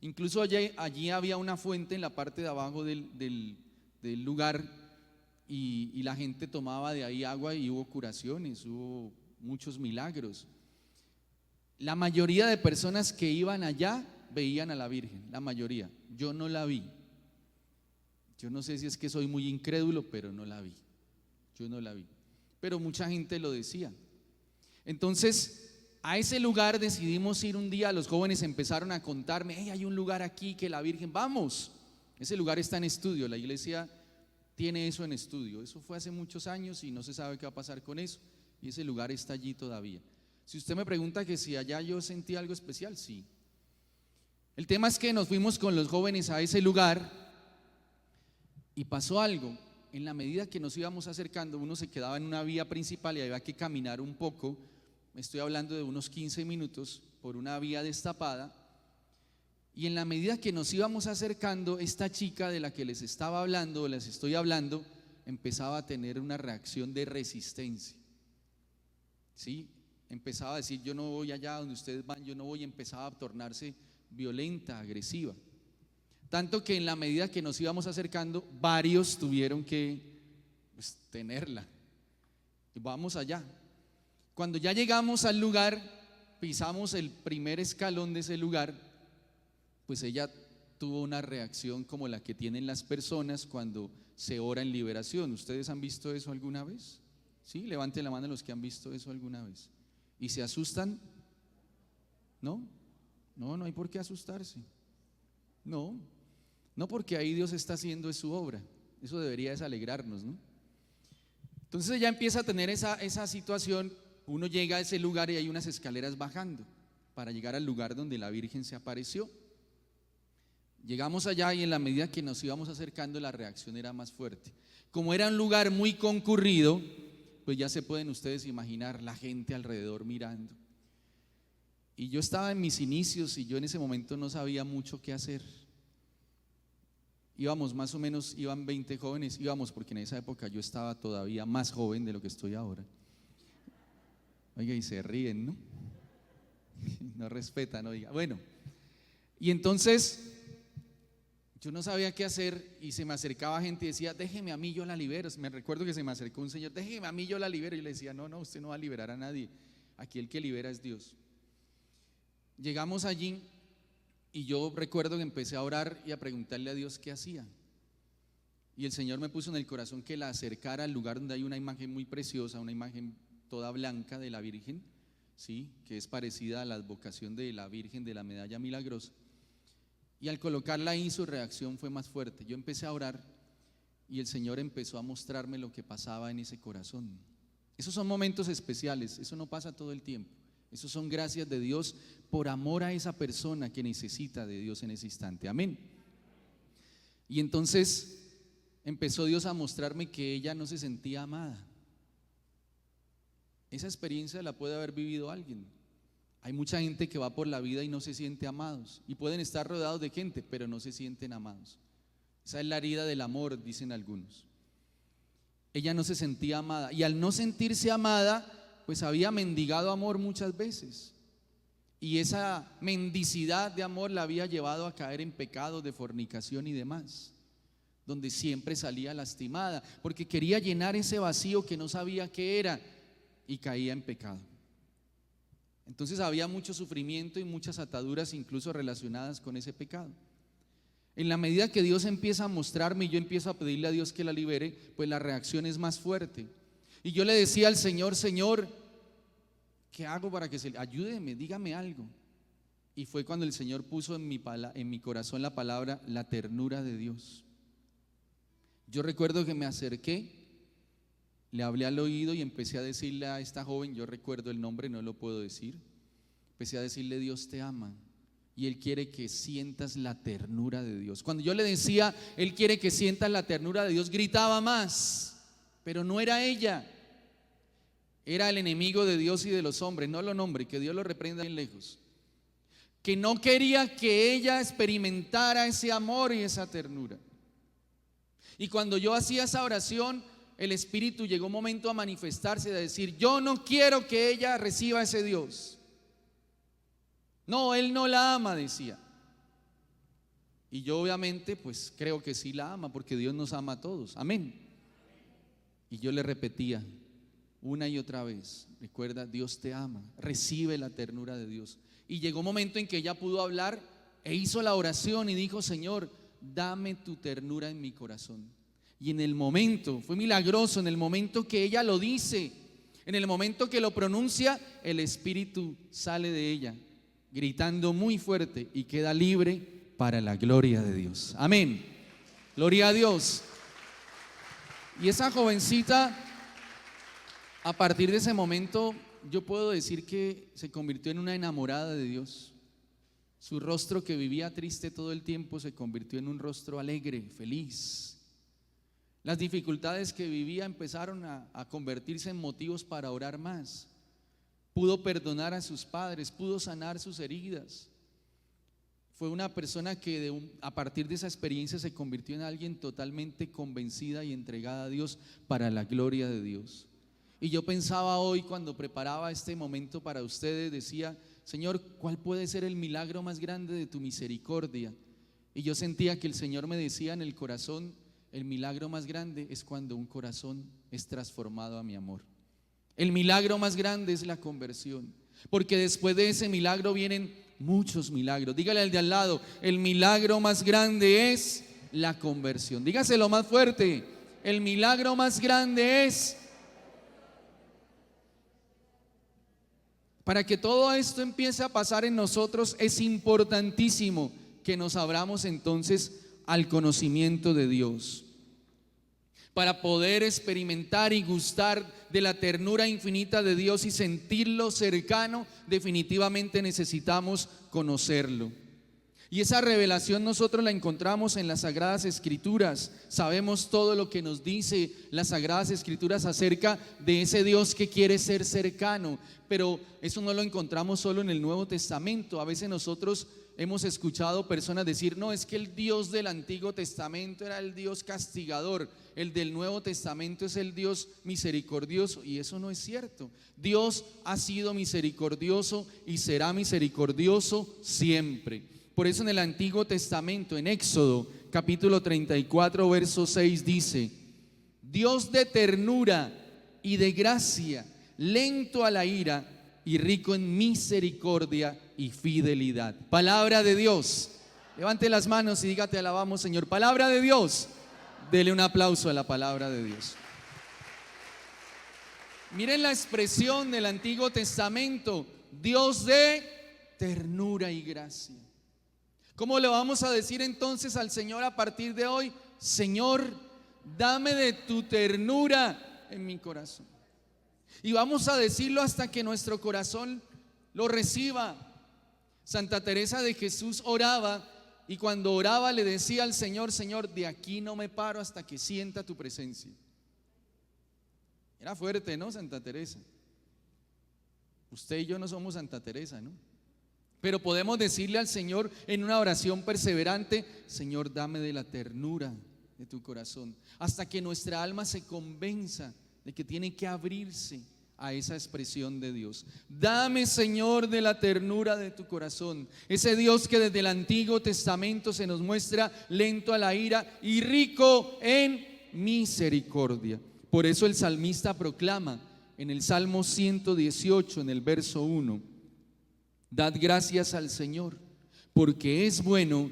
Incluso allí había una fuente en la parte de abajo del lugar, y la gente tomaba de ahí agua y hubo curaciones, hubo muchos milagros. La mayoría de personas que iban allá veían a la Virgen, la mayoría. Yo no la vi. Yo no sé si es que soy muy incrédulo, pero no la vi. Yo no la vi. Pero mucha gente lo decía. Entonces, a ese lugar decidimos ir un día. Los jóvenes empezaron a contarme: hey, hay un lugar aquí que la Virgen, vamos. Ese lugar está en estudio, la iglesia tiene eso en estudio. Eso fue hace muchos años y no se sabe qué va a pasar con eso. Y ese lugar está allí todavía. Si usted me pregunta que si allá yo sentí algo especial, sí. El tema es que nos fuimos con los jóvenes a ese lugar y pasó algo. En la medida que nos íbamos acercando, uno se quedaba en una vía principal y había que caminar un poco. Estoy hablando de unos 15 minutos por una vía destapada. Y en la medida que nos íbamos acercando, esta chica de la que les estaba hablando, o les estoy hablando, empezaba a tener una reacción de resistencia. ¿Sí? Empezaba a decir: yo no voy allá donde ustedes van, yo no voy. Empezaba a tornarse violenta, agresiva. Tanto que en la medida que nos íbamos acercando, varios tuvieron que tenerla. Y vamos allá. Cuando ya llegamos al lugar, pisamos el primer escalón de ese lugar, pues ella tuvo una reacción como la que tienen las personas cuando se ora en liberación. ¿Ustedes han visto eso alguna vez? ¿Sí? Levanten la mano los que han visto eso alguna vez. ¿Y se asustan? ¿No? No hay por qué asustarse. No, porque ahí Dios está haciendo su obra. Eso debería desalegrarnos, ¿no? Entonces ella empieza a tener esa situación. Uno llega a ese lugar y hay unas escaleras bajando para llegar al lugar donde la Virgen se apareció. Llegamos allá y en la medida que nos íbamos acercando, la reacción era más fuerte. Como era un lugar muy concurrido, pues ya se pueden ustedes imaginar la gente alrededor mirando. Y yo estaba en mis inicios y yo en ese momento no sabía mucho qué hacer. Íbamos más o menos, iban 20 jóvenes, íbamos porque en esa época yo estaba todavía más joven de lo que estoy ahora. Oiga, y se ríen, ¿no? No respetan, oiga. Bueno, y entonces yo no sabía qué hacer y se me acercaba gente y decía: déjeme a mí, yo la libero. Me recuerdo que se me acercó un señor: déjeme a mí, yo la libero. Y le decía: no, usted no va a liberar a nadie. Aquí el que libera es Dios. Llegamos allí y yo recuerdo que empecé a orar y a preguntarle a Dios qué hacía. Y el Señor me puso en el corazón que la acercara al lugar donde hay una imagen muy preciosa, una imagen toda blanca de la Virgen, ¿sí? Que es parecida a la advocación de la Virgen de la Medalla Milagrosa. Y al colocarla ahí, su reacción fue más fuerte. Yo empecé a orar y el Señor empezó a mostrarme lo que pasaba en ese corazón. Esos son momentos especiales, eso no pasa todo el tiempo. Esos son gracias de Dios por amor a esa persona que necesita de Dios en ese instante. Amén. Y entonces empezó Dios a mostrarme que ella no se sentía amada. Esa experiencia la puede haber vivido alguien. Hay mucha gente que va por la vida y no se siente amados, y pueden estar rodeados de gente, pero no se sienten amados. Esa es la herida del amor, dicen algunos. Ella no se sentía amada, y al no sentirse amada, pues había mendigado amor muchas veces, y esa mendicidad de amor la había llevado a caer en pecados de fornicación y demás, donde siempre salía lastimada, porque quería llenar ese vacío que no sabía qué era, y caía en pecado. Entonces había mucho sufrimiento y muchas ataduras incluso relacionadas con ese pecado. En la medida que Dios empieza a mostrarme y yo empiezo a pedirle a Dios que la libere, pues la reacción es más fuerte. Y yo le decía al Señor: Señor, ¿qué hago para que ayúdeme? Dígame algo. Y fue cuando el Señor puso en mi corazón la palabra: la ternura de Dios. Yo recuerdo que me acerqué, le hablé al oído y empecé a decirle a esta joven, yo recuerdo el nombre, no lo puedo decir, empecé a decirle: Dios te ama y Él quiere que sientas la ternura de Dios. Cuando yo le decía: Él quiere que sientas la ternura de Dios, gritaba más, pero no era ella, era el enemigo de Dios y de los hombres. No lo nombre, que Dios lo reprenda bien lejos, que no quería que ella experimentara ese amor y esa ternura. Y cuando yo hacía esa oración, el Espíritu llegó un momento a manifestarse, de decir: yo no quiero que ella reciba ese Dios. No, Él no la ama, decía. Y yo obviamente pues creo que sí la ama, porque Dios nos ama a todos. Amén. Y yo le repetía una y otra vez: recuerda, Dios te ama, recibe la ternura de Dios. Y llegó un momento en que ella pudo hablar e hizo la oración y dijo: Señor, dame tu ternura en mi corazón. Y en el momento, fue milagroso, en el momento que ella lo dice, en el momento que lo pronuncia, el Espíritu sale de ella, gritando muy fuerte, y queda libre para la gloria de Dios. Amén. Gloria a Dios. Y esa jovencita, a partir de ese momento, yo puedo decir que se convirtió en una enamorada de Dios. Su rostro, que vivía triste todo el tiempo, se convirtió en un rostro alegre, feliz. Las dificultades que vivía empezaron a convertirse en motivos para orar más. Pudo perdonar a sus padres, pudo sanar sus heridas. Fue una persona que a partir de esa experiencia se convirtió en alguien totalmente convencida y entregada a Dios para la gloria de Dios. Y yo pensaba hoy, cuando preparaba este momento para ustedes, decía: Señor, ¿cuál puede ser el milagro más grande de tu misericordia? Y yo sentía que el Señor me decía en el corazón: el milagro más grande es cuando un corazón es transformado a mi amor. El milagro más grande es la conversión, porque después de ese milagro vienen muchos milagros. Dígale al de al lado: el milagro más grande es la conversión. Dígaselo más fuerte: el milagro más grande es. Para que todo esto empiece a pasar en nosotros, es importantísimo que nos abramos entonces al conocimiento de Dios. Para poder experimentar y gustar de la ternura infinita de Dios y sentirlo cercano, definitivamente necesitamos conocerlo. Y esa revelación nosotros la encontramos en las Sagradas Escrituras. Sabemos todo lo que nos dice las Sagradas Escrituras acerca de ese Dios que quiere ser cercano, pero eso no lo encontramos solo en el Nuevo Testamento. A veces nosotros hemos escuchado personas decir: no, es que el Dios del Antiguo Testamento era el Dios castigador, el del Nuevo Testamento es el Dios misericordioso. Y eso no es cierto. Dios ha sido misericordioso y será misericordioso siempre. Por eso en el Antiguo Testamento, en Éxodo capítulo 34 verso 6 dice: Dios de ternura y de gracia, lento a la ira y rico en misericordia y fidelidad. Palabra de Dios. Levante las manos y diga: te alabamos, Señor. Palabra de Dios. Dele un aplauso a la palabra de Dios. Miren la expresión del Antiguo Testamento: Dios de ternura y gracia. ¿Cómo le vamos a decir entonces al Señor a partir de hoy? Señor, dame de tu ternura en mi corazón. Y vamos a decirlo hasta que nuestro corazón lo reciba. Santa Teresa de Jesús oraba, y cuando oraba le decía al Señor: Señor, de aquí no me paro hasta que sienta tu presencia. Era fuerte, ¿no? Santa Teresa. Usted y yo no somos Santa Teresa, ¿no? Pero podemos decirle al Señor en una oración perseverante: Señor, dame de la ternura de tu corazón, hasta que nuestra alma se convenza de que tiene que abrirse a esa expresión de Dios. Dame, Señor, de la ternura de tu corazón. Ese Dios que desde el Antiguo Testamento se nos muestra lento a la ira y rico en misericordia. Por eso el salmista proclama en el Salmo 118, en el verso 1: Dad gracias al Señor, porque es bueno,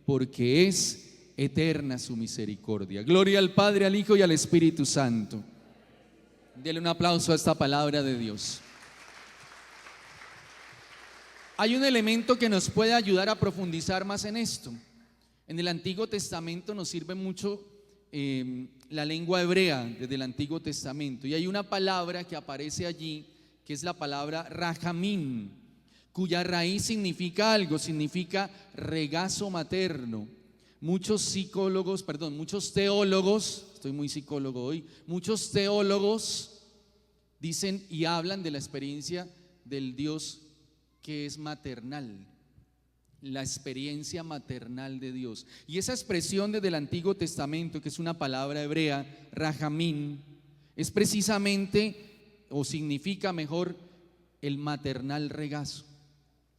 porque es eterna su misericordia. Gloria al Padre, al Hijo y al Espíritu Santo. Dele un aplauso a esta palabra de Dios. Hay un elemento que nos puede ayudar a profundizar más en esto. En el Antiguo Testamento nos sirve mucho la lengua hebrea desde el Antiguo Testamento, y hay una palabra que aparece allí que es la palabra rajamín, cuya raíz significa algo, significa regazo materno. Muchos teólogos, estoy muy psicólogo hoy, muchos teólogos dicen y hablan de la experiencia del Dios que es maternal, la experiencia maternal de Dios. Y esa expresión desde el Antiguo Testamento, que es una palabra hebrea, rajamín, es precisamente, o significa mejor, el maternal regazo,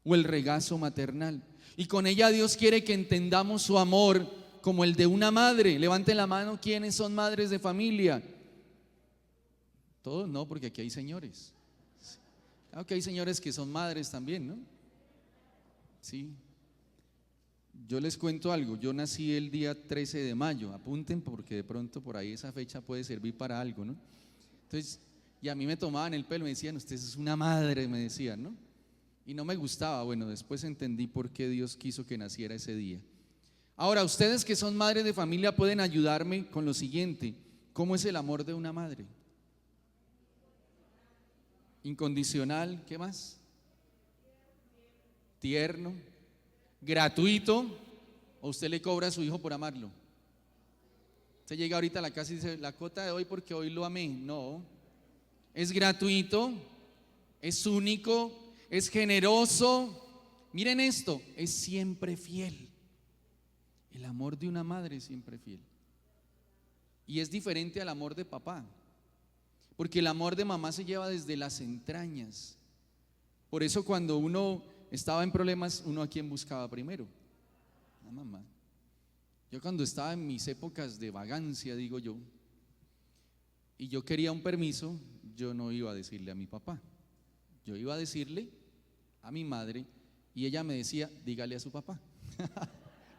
o el regazo maternal. Y con ella Dios quiere que entendamos su amor como el de una madre. Levanten la mano quienes son madres de familia. Todos no, porque aquí hay señores. Claro que hay señores que son madres también, ¿no? Sí. Yo les cuento algo, yo nací el día 13 de mayo, apunten porque de pronto por ahí esa fecha puede servir para algo, ¿no? Entonces, y a mí me tomaban el pelo, me decían, usted es una madre, me decían, ¿no? Y no me gustaba. Bueno, después entendí por qué Dios quiso que naciera ese día. Ahora, ustedes que son madres de familia pueden ayudarme con lo siguiente. ¿Cómo es el amor de una madre? Incondicional, ¿qué más? Tierno, gratuito. ¿O usted le cobra a su hijo por amarlo? Usted llega ahorita a la casa y dice, la cuota de hoy porque hoy lo amé. No, es gratuito, es único, es generoso. Miren esto, es siempre fiel. El amor de una madre es siempre fiel. Y es diferente al amor de papá, porque el amor de mamá se lleva desde las entrañas. Por eso cuando uno estaba en problemas, ¿uno a quién buscaba primero? A mamá. Yo cuando estaba en mis épocas de vagancia, digo yo, y yo quería un permiso, yo no iba a decirle a mi papá, yo iba a decirle a mi madre, y ella me decía, dígale a su papá.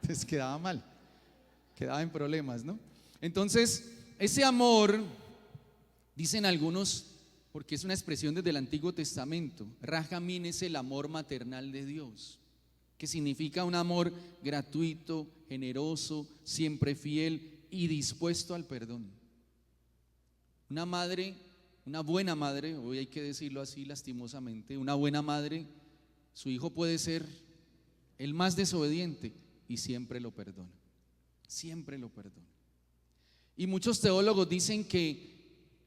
Entonces quedaba mal, quedaba en problemas, ¿no? Entonces, ese amor, dicen algunos, porque es una expresión desde el Antiguo Testamento, Rahamín es el amor maternal de Dios, que significa un amor gratuito, generoso, siempre fiel y dispuesto al perdón. Una madre, una buena madre, hoy hay que decirlo así lastimosamente, una buena madre, su hijo puede ser el más desobediente y siempre lo perdona, siempre lo perdona. Y muchos teólogos dicen que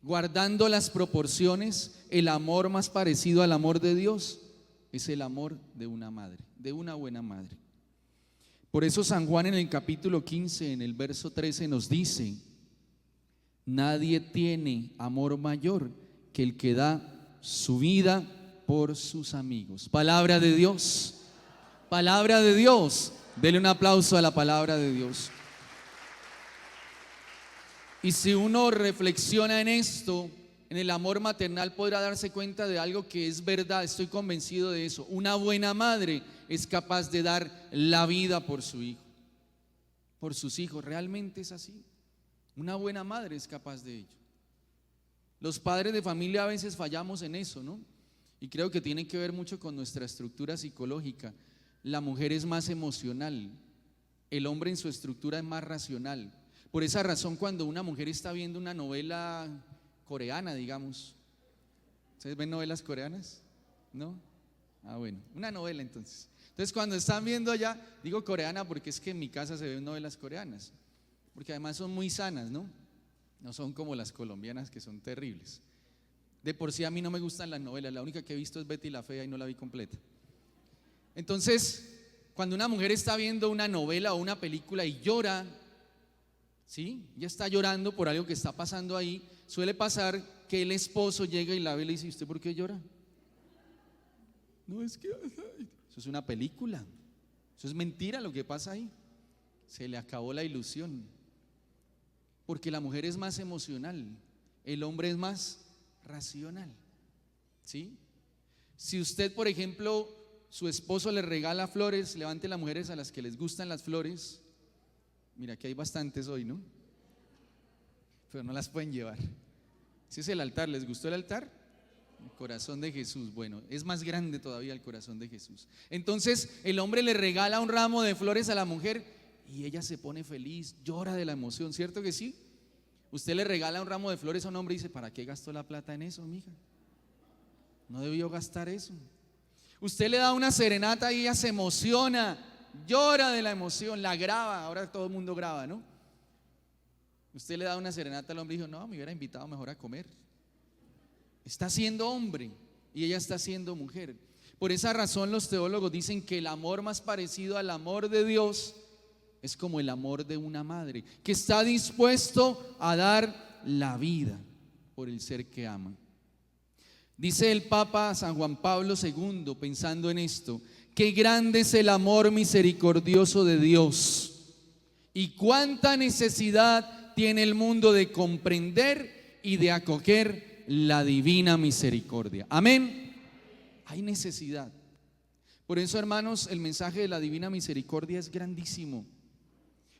guardando las proporciones, el amor más parecido al amor de Dios es el amor de una madre, de una buena madre. Por eso San Juan en el capítulo 15, en el verso 13 nos dice, nadie tiene amor mayor que el que da su vida por sus amigos. Palabra de Dios, palabra de Dios. Dele un aplauso a la palabra de Dios. Y si uno reflexiona en esto, en el amor maternal, podrá darse cuenta de algo que es verdad, estoy convencido de eso. Una buena madre es capaz de dar la vida por su hijo, por sus hijos, realmente es así. Una buena madre es capaz de ello. Los padres de familia a veces fallamos en eso, ¿no? Y creo que tiene que ver mucho con nuestra estructura psicológica. La mujer es más emocional, el hombre en su estructura es más racional. Por esa razón, cuando una mujer está viendo una novela coreana, digamos, ¿ustedes ven novelas coreanas? ¿No? Ah, bueno, una novela entonces. Entonces cuando están viendo allá, digo coreana porque es que en mi casa se ven novelas coreanas, porque además son muy sanas, ¿no? No son como las colombianas que son terribles. De por sí a mí no me gustan las novelas, la única que he visto es Betty la Fea y no la vi completa. Entonces, cuando una mujer está viendo una novela o una película y llora, ¿sí? Ya está llorando por algo que está pasando ahí, suele pasar que el esposo llega y la ve y le dice, ¿usted por qué llora? No, es que eso es una película, eso es mentira lo que pasa ahí, se le acabó la ilusión, porque la mujer es más emocional, el hombre es más racional, ¿sí? Si usted, por ejemplo, su esposo le regala flores, levante las mujeres a las que les gustan las flores. Mira que hay bastantes hoy, ¿no? Pero no las pueden llevar. Ese es el altar, ¿les gustó el altar? El corazón de Jesús, bueno, es más grande todavía el corazón de Jesús. Entonces el hombre le regala un ramo de flores a la mujer y ella se pone feliz, llora de la emoción, ¿cierto que sí? Usted le regala un ramo de flores a un hombre y dice, ¿para qué gastó la plata en eso, mija? No debió gastar eso. Usted le da una serenata y ella se emociona, llora de la emoción, la graba, ahora todo el mundo graba, ¿no? Usted le da una serenata al hombre y dijo, no, me hubiera invitado mejor a comer. Está siendo hombre y ella está siendo mujer. Por esa razón los teólogos dicen que el amor más parecido al amor de Dios es como el amor de una madre, que está dispuesto a dar la vida por el ser que ama. Dice el Papa San Juan Pablo II, pensando en esto, qué grande es el amor misericordioso de Dios y cuánta necesidad tiene el mundo de comprender y de acoger la divina misericordia. Amén. Hay necesidad. Por eso, hermanos, el mensaje de la divina misericordia es grandísimo.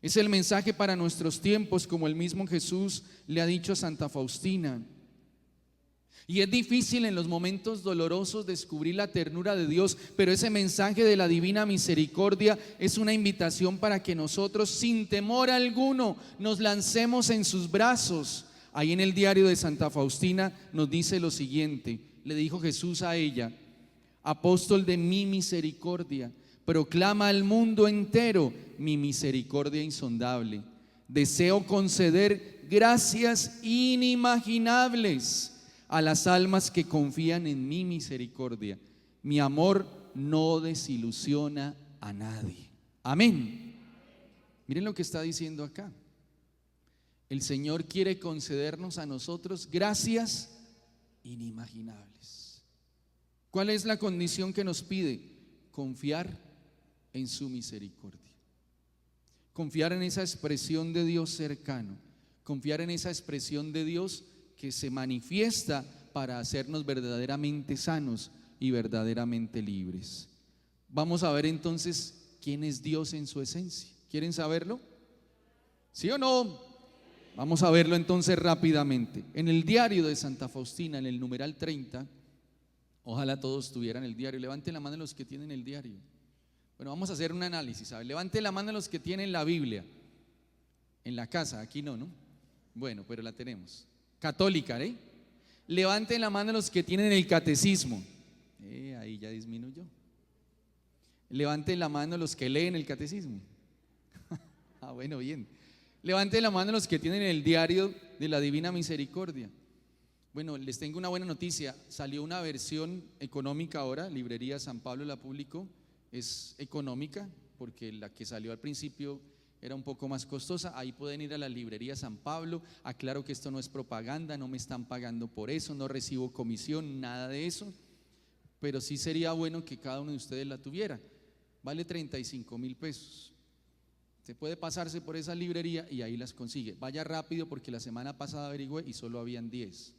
Es el mensaje para nuestros tiempos, como el mismo Jesús le ha dicho a Santa Faustina. Y es difícil en los momentos dolorosos descubrir la ternura de Dios, pero ese mensaje de la divina misericordia es una invitación para que nosotros, sin temor alguno, nos lancemos en sus brazos. Ahí en el diario de Santa Faustina nos dice lo siguiente: le dijo Jesús a ella: apóstol de mi misericordia, proclama al mundo entero mi misericordia insondable. Deseo conceder gracias inimaginables a las almas que confían en mi misericordia. Mi amor no desilusiona a nadie. Amén. Miren lo que está diciendo acá. El Señor quiere concedernos a nosotros gracias inimaginables. ¿Cuál es la condición que nos pide? Confiar en su misericordia. Confiar en esa expresión de Dios cercano. Confiar en esa expresión de Dios que se manifiesta para hacernos verdaderamente sanos y verdaderamente libres. Vamos a ver entonces quién es Dios en su esencia. ¿Quieren saberlo? ¿Sí o no? Vamos a verlo entonces rápidamente. En el diario de Santa Faustina, en el numeral 30, ojalá todos tuvieran el diario. Levanten la mano los que tienen el diario. Bueno, vamos a hacer un análisis, ¿sabe? Levanten la mano los que tienen la Biblia. En la casa, aquí no, ¿no? Bueno, pero la tenemos. Católica, ¿eh? Levanten la mano los que tienen el catecismo. Ahí ya disminuyó. Levanten la mano los que leen el catecismo. Bueno, bien. Levanten la mano los que tienen el diario de la Divina Misericordia. Bueno, les tengo una buena noticia. Salió una versión económica ahora, Librería San Pablo la publicó. Es económica porque la que salió al principio era un poco más costosa. Ahí pueden ir a la librería San Pablo. Aclaro que esto no es propaganda, no me están pagando por eso, no recibo comisión, nada de eso, pero sí sería bueno que cada uno de ustedes la tuviera. Vale 35,000 pesos. Se puede pasarse por esa librería y ahí las consigue. Vaya rápido porque la semana pasada averigüé y solo habían 10.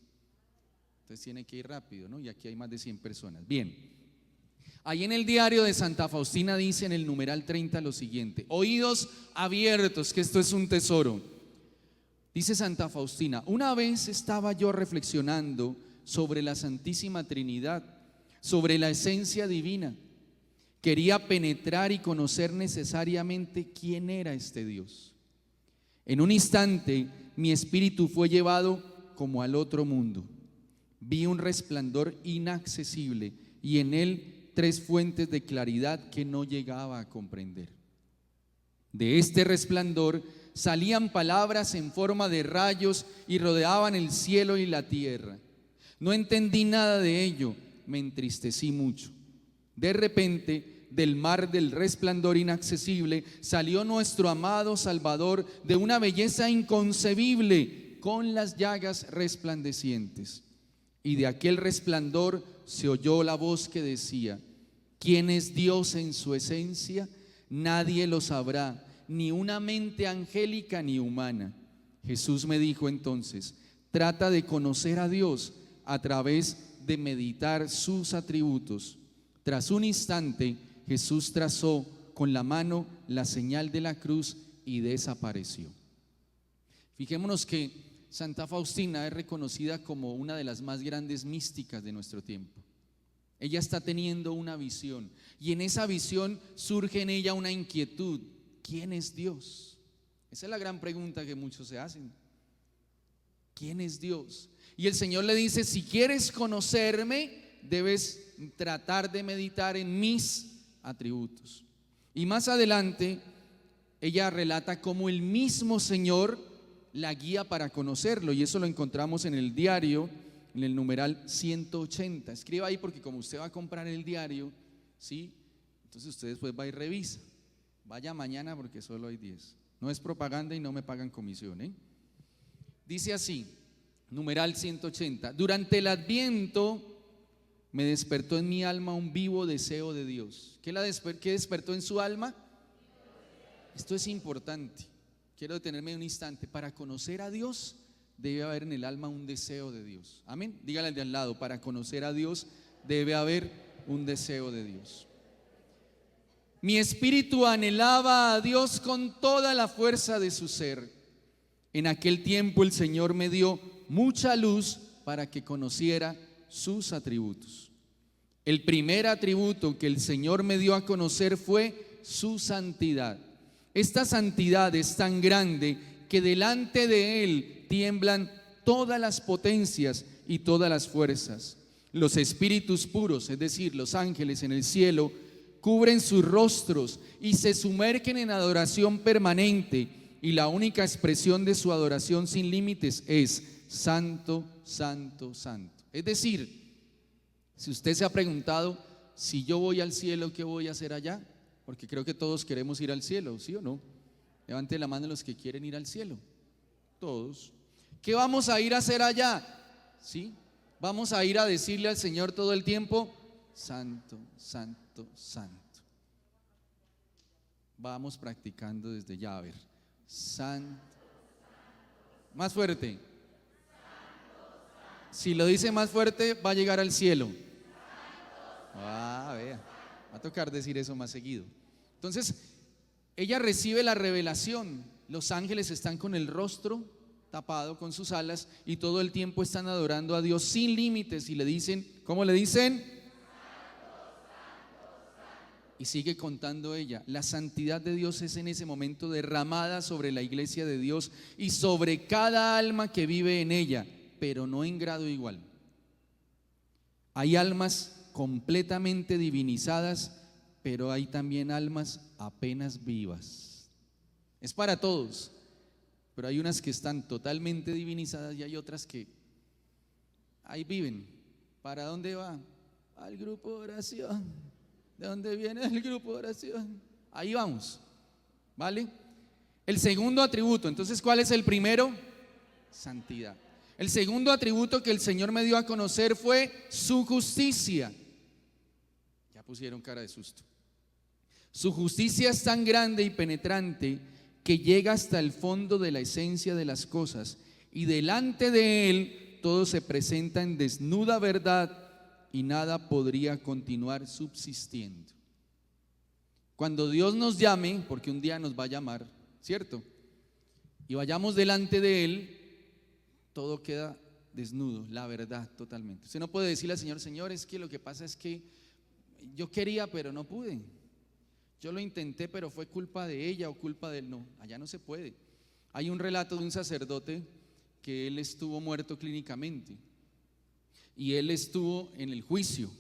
Entonces tiene que ir rápido, ¿no? Y aquí hay más de 100 personas. Bien. Ahí en el diario de Santa Faustina dice en el numeral 30 lo siguiente: oídos abiertos, que esto es un tesoro. Dice Santa Faustina: una vez estaba yo reflexionando sobre la Santísima Trinidad, sobre la esencia divina. Quería penetrar y conocer necesariamente quién era este Dios. En un instante mi espíritu fue llevado como al otro mundo. Vi un resplandor inaccesible y en él 3 fuentes de claridad que no llegaba a comprender. De este resplandor salían palabras en forma de rayos y rodeaban el cielo y la tierra. No entendí nada de ello, me entristecí mucho. De repente, del mar del resplandor inaccesible salió nuestro amado Salvador de una belleza inconcebible, con las llagas resplandecientes. Y de aquel resplandor se oyó la voz que decía: ¿quién es Dios en su esencia? Nadie lo sabrá, ni una mente angélica ni humana. Jesús me dijo entonces: trata de conocer a Dios a través de meditar sus atributos. Tras un instante, Jesús trazó con la mano la señal de la cruz y desapareció. Fijémonos que Santa Faustina es reconocida como una de las más grandes místicas de nuestro tiempo. Ella está teniendo una visión y en esa visión surge en ella una inquietud: ¿quién es Dios? Esa es la gran pregunta que muchos se hacen. ¿Quién es Dios? Y el Señor le dice: si quieres conocerme, debes tratar de meditar en mis atributos. Y más adelante ella relata cómo el mismo Señor la guía para conocerlo, y eso lo encontramos en el diario, en el numeral 180. Escriba ahí porque como usted va a comprar el diario, ¿sí? Entonces usted después va y revisa. Vaya mañana porque solo hay 10. No es propaganda y no me pagan comisión, ¿eh? Dice así, numeral 180: durante el Adviento me despertó en mi alma un vivo deseo de Dios. ¿Qué despertó en su alma? Esto es importante. Quiero detenerme un instante. Para conocer a Dios debe haber en el alma un deseo de Dios. Amén. Dígale al de al lado, para conocer a Dios debe haber un deseo de Dios. Mi espíritu anhelaba a Dios con toda la fuerza de su ser. En aquel tiempo el Señor me dio mucha luz para que conociera sus atributos. El primer atributo que el Señor me dio a conocer fue su santidad. Esta santidad es tan grande que delante de Él tiemblan todas las potencias y todas las fuerzas. Los espíritus puros, es decir, los ángeles en el cielo, cubren sus rostros y se sumergen en adoración permanente, y la única expresión de su adoración sin límites es santo, santo, santo. Es decir, si usted se ha preguntado, si yo voy al cielo, ¿qué voy a hacer allá? Porque creo que todos queremos ir al cielo, ¿sí o no? Levante la mano los que quieren ir al cielo. Todos. ¿Qué vamos a ir a hacer allá? ¿Sí? Vamos a ir a decirle al Señor todo el tiempo, santo, santo, santo. Vamos practicando desde ya, a ver. Santo. Más fuerte. Si lo dice más fuerte, va a llegar al cielo. Vea, va a tocar decir eso más seguido. Entonces, ella recibe la revelación. Los ángeles están con el rostro tapado con sus alas y todo el tiempo están adorando a Dios sin límites y le dicen, ¿cómo le dicen? Y sigue contando ella, la santidad de Dios es en ese momento derramada sobre la iglesia de Dios y sobre cada alma que vive en ella, pero no en grado igual. Hay almas completamente divinizadas, pero hay también almas apenas vivas. Es para todos, pero hay unas que están totalmente divinizadas y hay otras que ahí viven. ¿Para dónde va? Al grupo de oración. ¿De dónde viene el grupo de oración? Ahí vamos, ¿vale? El segundo atributo, entonces, ¿cuál es el primero? Santidad. El segundo atributo que el Señor me dio a conocer fue su justicia. Ya pusieron cara de susto. Su justicia es tan grande y penetrante que llega hasta el fondo de la esencia de las cosas, y delante de Él todo se presenta en desnuda verdad y nada podría continuar subsistiendo. Cuando Dios nos llame, porque un día nos va a llamar, ¿cierto? Y vayamos delante de Él, todo queda desnudo, la verdad totalmente. Usted no puede decirle al Señor, Señor, es que lo que pasa es que yo quería pero no pude. Yo lo intenté pero fue culpa de ella o culpa de él. No, allá no se puede. Hay un relato de un sacerdote que él estuvo muerto clínicamente y él estuvo en el juicio,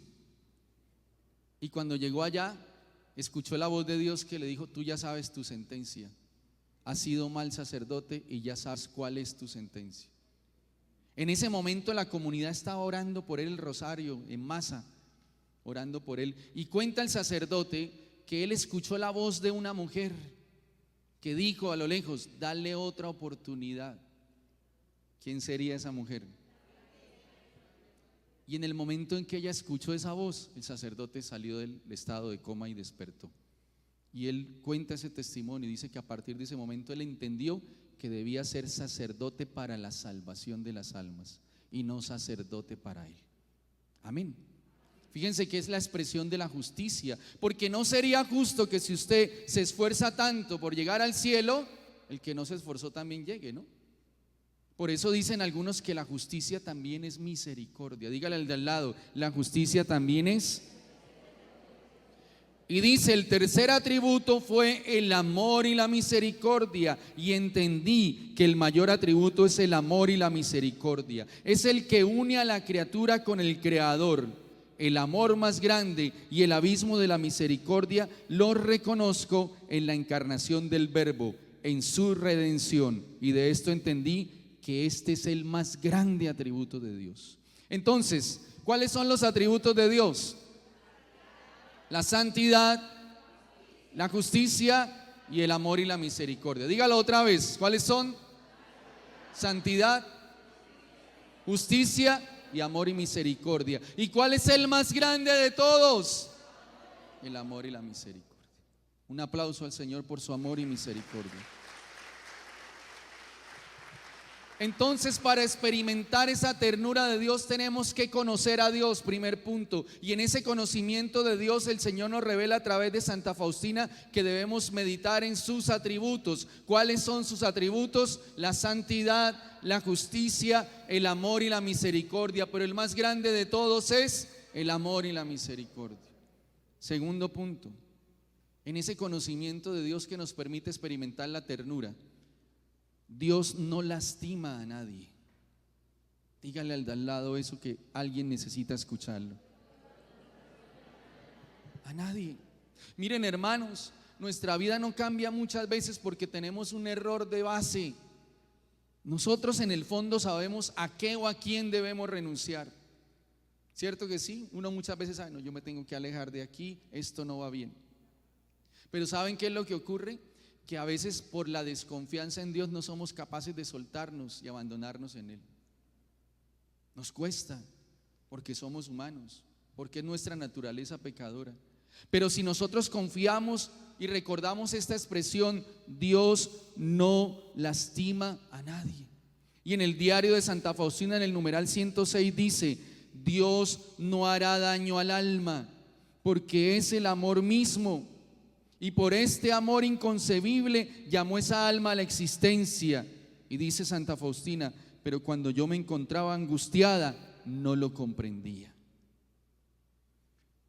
y cuando llegó allá escuchó la voz de Dios que le dijo, tú ya sabes tu sentencia, has sido mal sacerdote y ya sabes cuál es tu sentencia. En ese momento la comunidad estaba orando por él, el rosario en masa, orando por él, y cuenta el sacerdote que él escuchó la voz de una mujer que dijo a lo lejos, dale otra oportunidad. ¿Quién sería esa mujer? Y en el momento en que ella escuchó esa voz, el sacerdote salió del estado de coma y despertó. Y él cuenta ese testimonio y dice que a partir de ese momento él entendió que debía ser sacerdote para la salvación de las almas y no sacerdote para él. Amén. Fíjense que es la expresión de la justicia, porque no sería justo que si usted se esfuerza tanto por llegar al cielo, el que no se esforzó también llegue, ¿no? Por eso dicen algunos que la justicia también es misericordia. Dígale al de al lado, la justicia también es. Y dice, el tercer atributo fue el amor y la misericordia, y entendí que el mayor atributo es el amor y la misericordia. Es el que une a la criatura con el Creador. El amor más grande y el abismo de la misericordia lo reconozco en la encarnación del Verbo, en su redención, y de esto entendí que este es el más grande atributo de Dios. Entonces, ¿cuáles son los atributos de Dios? La santidad, la justicia y el amor y la misericordia. Dígalo otra vez, ¿cuáles son? Santidad, justicia y amor y misericordia. ¿Y cuál es el más grande de todos? El amor y la misericordia. Un aplauso al Señor por su amor y misericordia. Entonces, para experimentar esa ternura de Dios tenemos que conocer a Dios, primer punto. Y en ese conocimiento de Dios el Señor nos revela a través de Santa Faustina que debemos meditar en sus atributos. ¿Cuáles son sus atributos? La santidad, la justicia, el amor y la misericordia. Pero el más grande de todos es el amor y la misericordia. Segundo punto, en ese conocimiento de Dios que nos permite experimentar la ternura, Dios no lastima a nadie. Dígale al de al lado eso, que alguien necesita escucharlo. A nadie. Miren, hermanos, nuestra vida no cambia muchas veces porque tenemos un error de base. Nosotros en el fondo sabemos a qué o a quién debemos renunciar. ¿Cierto que sí? Uno muchas veces sabe, no, yo me tengo que alejar de aquí, esto no va bien. Pero ¿saben qué es lo que ocurre? Que a veces por la desconfianza en Dios no somos capaces de soltarnos y abandonarnos en Él. Nos cuesta, porque somos humanos, porque es nuestra naturaleza pecadora. Pero si nosotros confiamos y recordamos esta expresión, Dios no lastima a nadie. Y en el diario de Santa Faustina, en el numeral 106 dice: Dios no hará daño al alma, porque es el amor mismo. Y por este amor inconcebible llamó esa alma a la existencia. Y dice Santa Faustina: pero cuando yo me encontraba angustiada, no lo comprendía.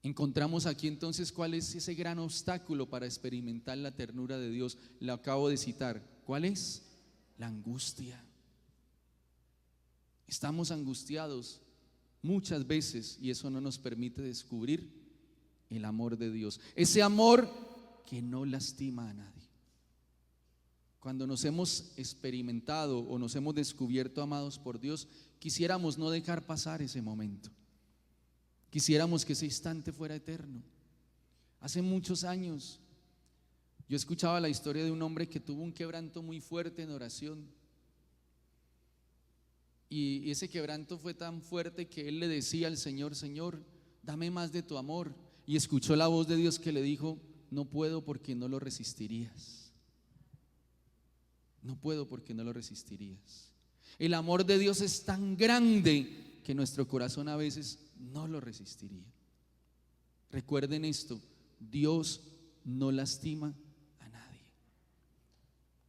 Encontramos aquí entonces cuál es ese gran obstáculo para experimentar la ternura de Dios. Lo acabo de citar. ¿Cuál es? La angustia. Estamos angustiados muchas veces y eso no nos permite descubrir el amor de Dios. Ese amor que no lastima a nadie. Cuando nos hemos experimentado o nos hemos descubierto amados por Dios, quisiéramos no dejar pasar ese momento. Quisiéramos que ese instante fuera eterno. Hace muchos años yo escuchaba la historia de un hombre que tuvo un quebranto muy fuerte en oración. Y ese quebranto fue tan fuerte que él le decía al Señor: Señor, dame más de tu amor. Y escuchó la voz de Dios que le dijo: no puedo porque no lo resistirías. No puedo porque no lo resistirías. El amor de Dios es tan grande que nuestro corazón a veces no lo resistiría. Recuerden esto: Dios no lastima a nadie.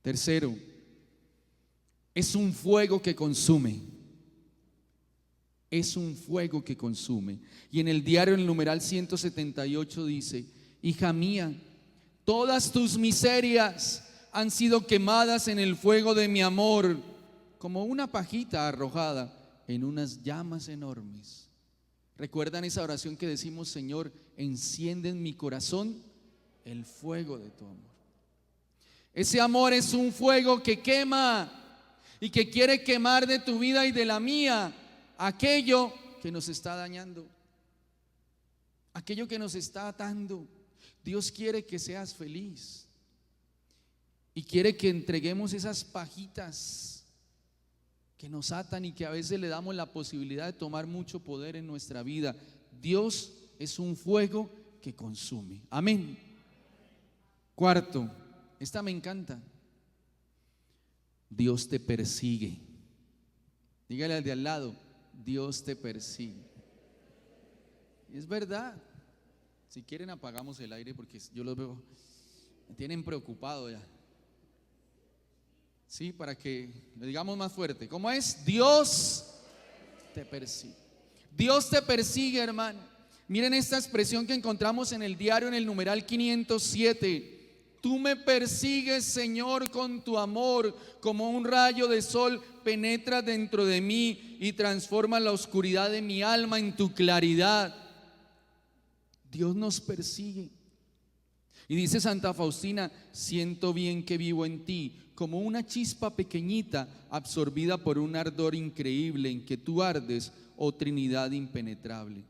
Tercero, es un fuego que consume. Es un fuego que consume. Y en el diario, en el numeral 178 dice: hija mía, todas tus miserias han sido quemadas en el fuego de mi amor, como una pajita arrojada en unas llamas enormes. ¿Recuerdan esa oración que decimos: Señor, enciende en mi corazón el fuego de tu amor? Ese amor es un fuego que quema y que quiere quemar de tu vida y de la mía aquello que nos está dañando, aquello que nos está atando. Dios quiere que seas feliz y quiere que entreguemos esas pajitas que nos atan y que a veces le damos la posibilidad de tomar mucho poder en nuestra vida. Dios es un fuego que consume. Amén. Cuarto, esta me encanta: Dios te persigue. Dígale al de al lado: Dios te persigue. Y es verdad. Si quieren apagamos el aire porque yo los veo, me tienen preocupado ya. Sí, para que lo digamos más fuerte. ¿Cómo es? Dios te persigue. Dios te persigue, hermano. Miren esta expresión que encontramos en el diario, en el numeral 507. Tú me persigues, Señor, con tu amor, como un rayo de sol penetra dentro de mí y transforma la oscuridad de mi alma en tu claridad. Dios nos persigue. Y dice Santa Faustina: siento bien que vivo en ti, como una chispa pequeñita absorbida por un ardor increíble en que tú ardes, oh Trinidad impenetrable.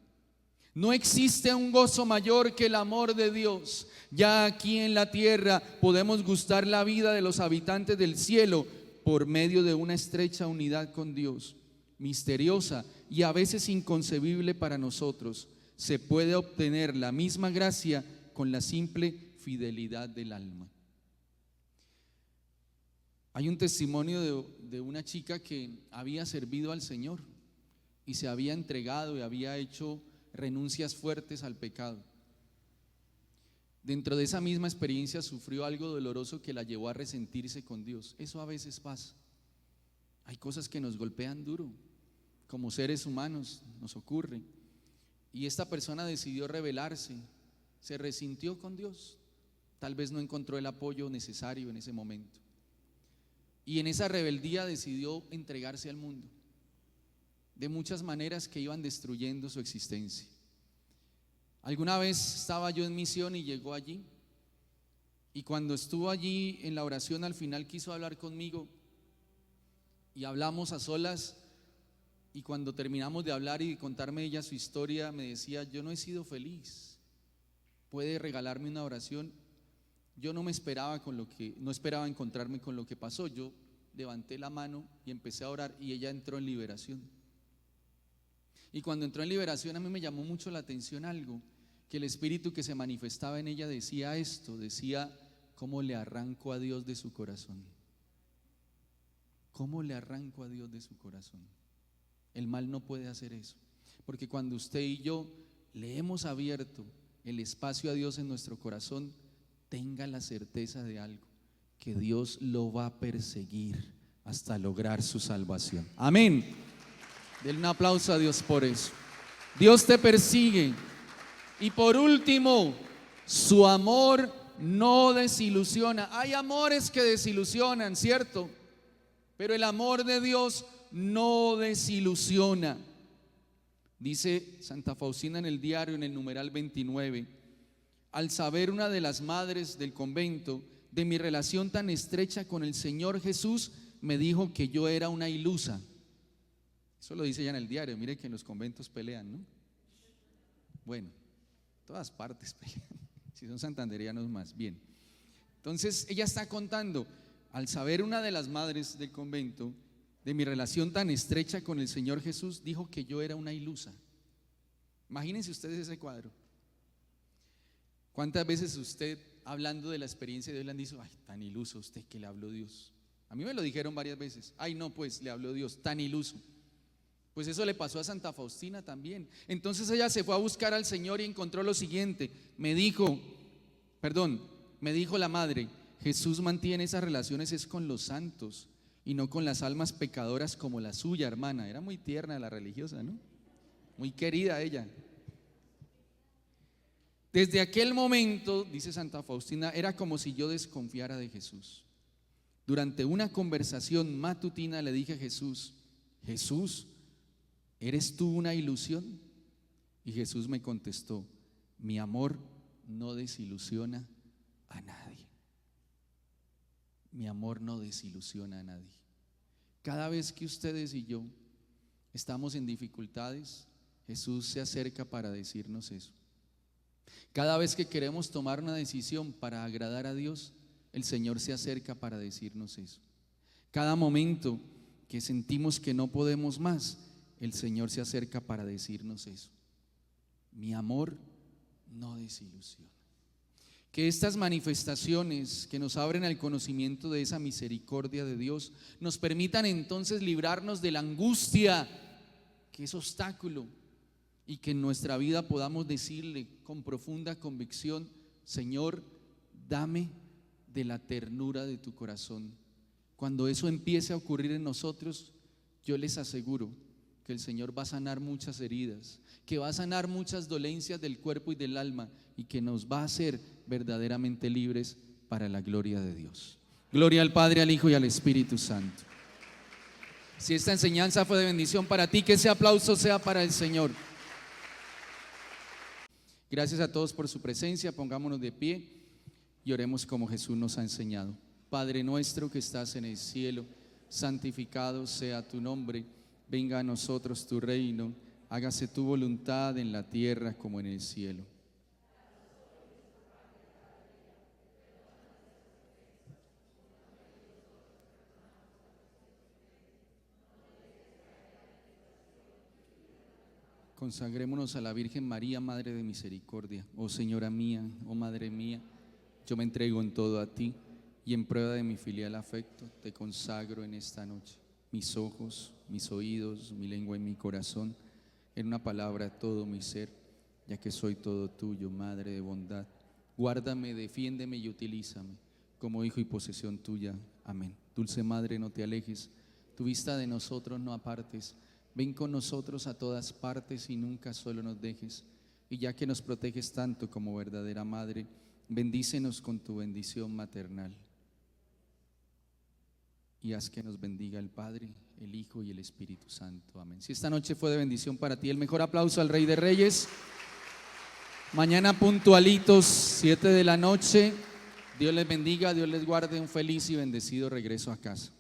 No existe un gozo mayor que el amor de Dios. Ya aquí en la tierra podemos gustar la vida de los habitantes del cielo por medio de una estrecha unidad con Dios, misteriosa y a veces inconcebible para nosotros. Se puede obtener la misma gracia con la simple fidelidad del alma. Hay un testimonio de una chica que había servido al Señor y se había entregado y había hecho renuncias fuertes al pecado. Dentro de esa misma experiencia sufrió algo doloroso que la llevó a resentirse con Dios. Eso a veces pasa. Hay cosas que nos golpean duro, como seres humanos nos ocurre. Y esta persona decidió rebelarse, se resintió con Dios. Tal vez no encontró el apoyo necesario en ese momento. Y en esa rebeldía decidió entregarse al mundo, de muchas maneras que iban destruyendo su existencia. Alguna vez estaba yo en misión y llegó allí, y cuando estuvo allí en la oración al final quiso hablar conmigo y hablamos a solas, y cuando terminamos de hablar y de contarme ella su historia, me decía: yo no he sido feliz, ¿puede regalarme una oración? Yo no esperaba encontrarme con lo que pasó. Yo levanté la mano y empecé a orar y ella entró en liberación. Y cuando entró en liberación, a mí me llamó mucho la atención algo, que el espíritu que se manifestaba en ella decía esto, decía: ¿cómo le arranco a Dios de su corazón? ¿Cómo le arranco a Dios de su corazón? El mal no puede hacer eso, porque cuando usted y yo le hemos abierto el espacio a Dios en nuestro corazón, tenga la certeza de algo, que Dios lo va a perseguir hasta lograr su salvación. Amén. Denle un aplauso a Dios por eso. Dios te persigue. Y por último, su amor no desilusiona. Hay amores que desilusionan, ¿cierto? Pero el amor de Dios no desilusiona. Dice Santa Faustina en el diario, en el numeral 29: al saber una de las madres del convento de mi relación tan estrecha con el Señor Jesús, me dijo que yo era una ilusa. Eso lo dice ya en el diario. Mire que en los conventos pelean, ¿no? Bueno, todas partes pelean, si son santanderianos más. Bien, entonces ella está contando: al saber una de las madres del convento de mi relación tan estrecha con el Señor Jesús, dijo que yo era una ilusa. Imagínense ustedes ese cuadro. ¿Cuántas veces usted, hablando de la experiencia de Dios, le han dicho: ay, tan iluso usted, que le habló Dios? A mí me lo dijeron varias veces: ay, no, pues le habló Dios, tan iluso. Pues eso le pasó a Santa Faustina también. Entonces ella se fue a buscar al Señor y encontró lo siguiente. Me dijo la madre: Jesús mantiene esas relaciones es con los santos y no con las almas pecadoras como la suya, hermana. Era muy tierna la religiosa, ¿no? Muy querida ella. Desde aquel momento, dice Santa Faustina, era como si yo desconfiara de Jesús. Durante una conversación matutina le dije a Jesús: Jesús, ¿eres tú una ilusión? Y Jesús me contestó: mi amor no desilusiona a nadie. Mi amor no desilusiona a nadie. Cada vez que ustedes y yo estamos en dificultades, Jesús se acerca para decirnos eso. Cada vez que queremos tomar una decisión para agradar a Dios, el Señor se acerca para decirnos eso. Cada momento que sentimos que no podemos más, el Señor se acerca para decirnos eso: mi amor no desilusiona. Que estas manifestaciones que nos abren al conocimiento de esa misericordia de Dios nos permitan entonces librarnos de la angustia que es obstáculo, y que en nuestra vida podamos decirle con profunda convicción: Señor, dame de la ternura de tu corazón. Cuando eso empiece a ocurrir en nosotros, yo les aseguro que el Señor va a sanar muchas heridas, que va a sanar muchas dolencias del cuerpo y del alma, y que nos va a hacer verdaderamente libres para la gloria de Dios. Gloria al Padre, al Hijo y al Espíritu Santo. Si esta enseñanza fue de bendición para ti, que ese aplauso sea para el Señor. Gracias a todos por su presencia. Pongámonos de pie y oremos como Jesús nos ha enseñado. Padre nuestro que estás en el cielo, santificado sea tu nombre. Venga a nosotros tu reino. Hágase tu voluntad en la tierra como en el cielo. Consagrémonos a la Virgen María, Madre de Misericordia. Oh Señora mía, oh Madre mía, yo me entrego en todo a ti y en prueba de mi filial afecto, te consagro en esta noche mis ojos, mis oídos, mi lengua y mi corazón, en una palabra todo mi ser, ya que soy todo tuyo, Madre de bondad. Guárdame, defiéndeme y utilízame como hijo y posesión tuya. Amén. Dulce Madre, no te alejes, tu vista de nosotros no apartes. Ven con nosotros a todas partes y nunca solo nos dejes. Y ya que nos proteges tanto como verdadera Madre, bendícenos con tu bendición maternal. Y haz que nos bendiga el Padre, el Hijo y el Espíritu Santo. Amén. Si esta noche fue de bendición para ti, el mejor aplauso al Rey de Reyes. Mañana puntualitos, 7 de la noche. Dios les bendiga, Dios les guarde. Un feliz y bendecido regreso a casa.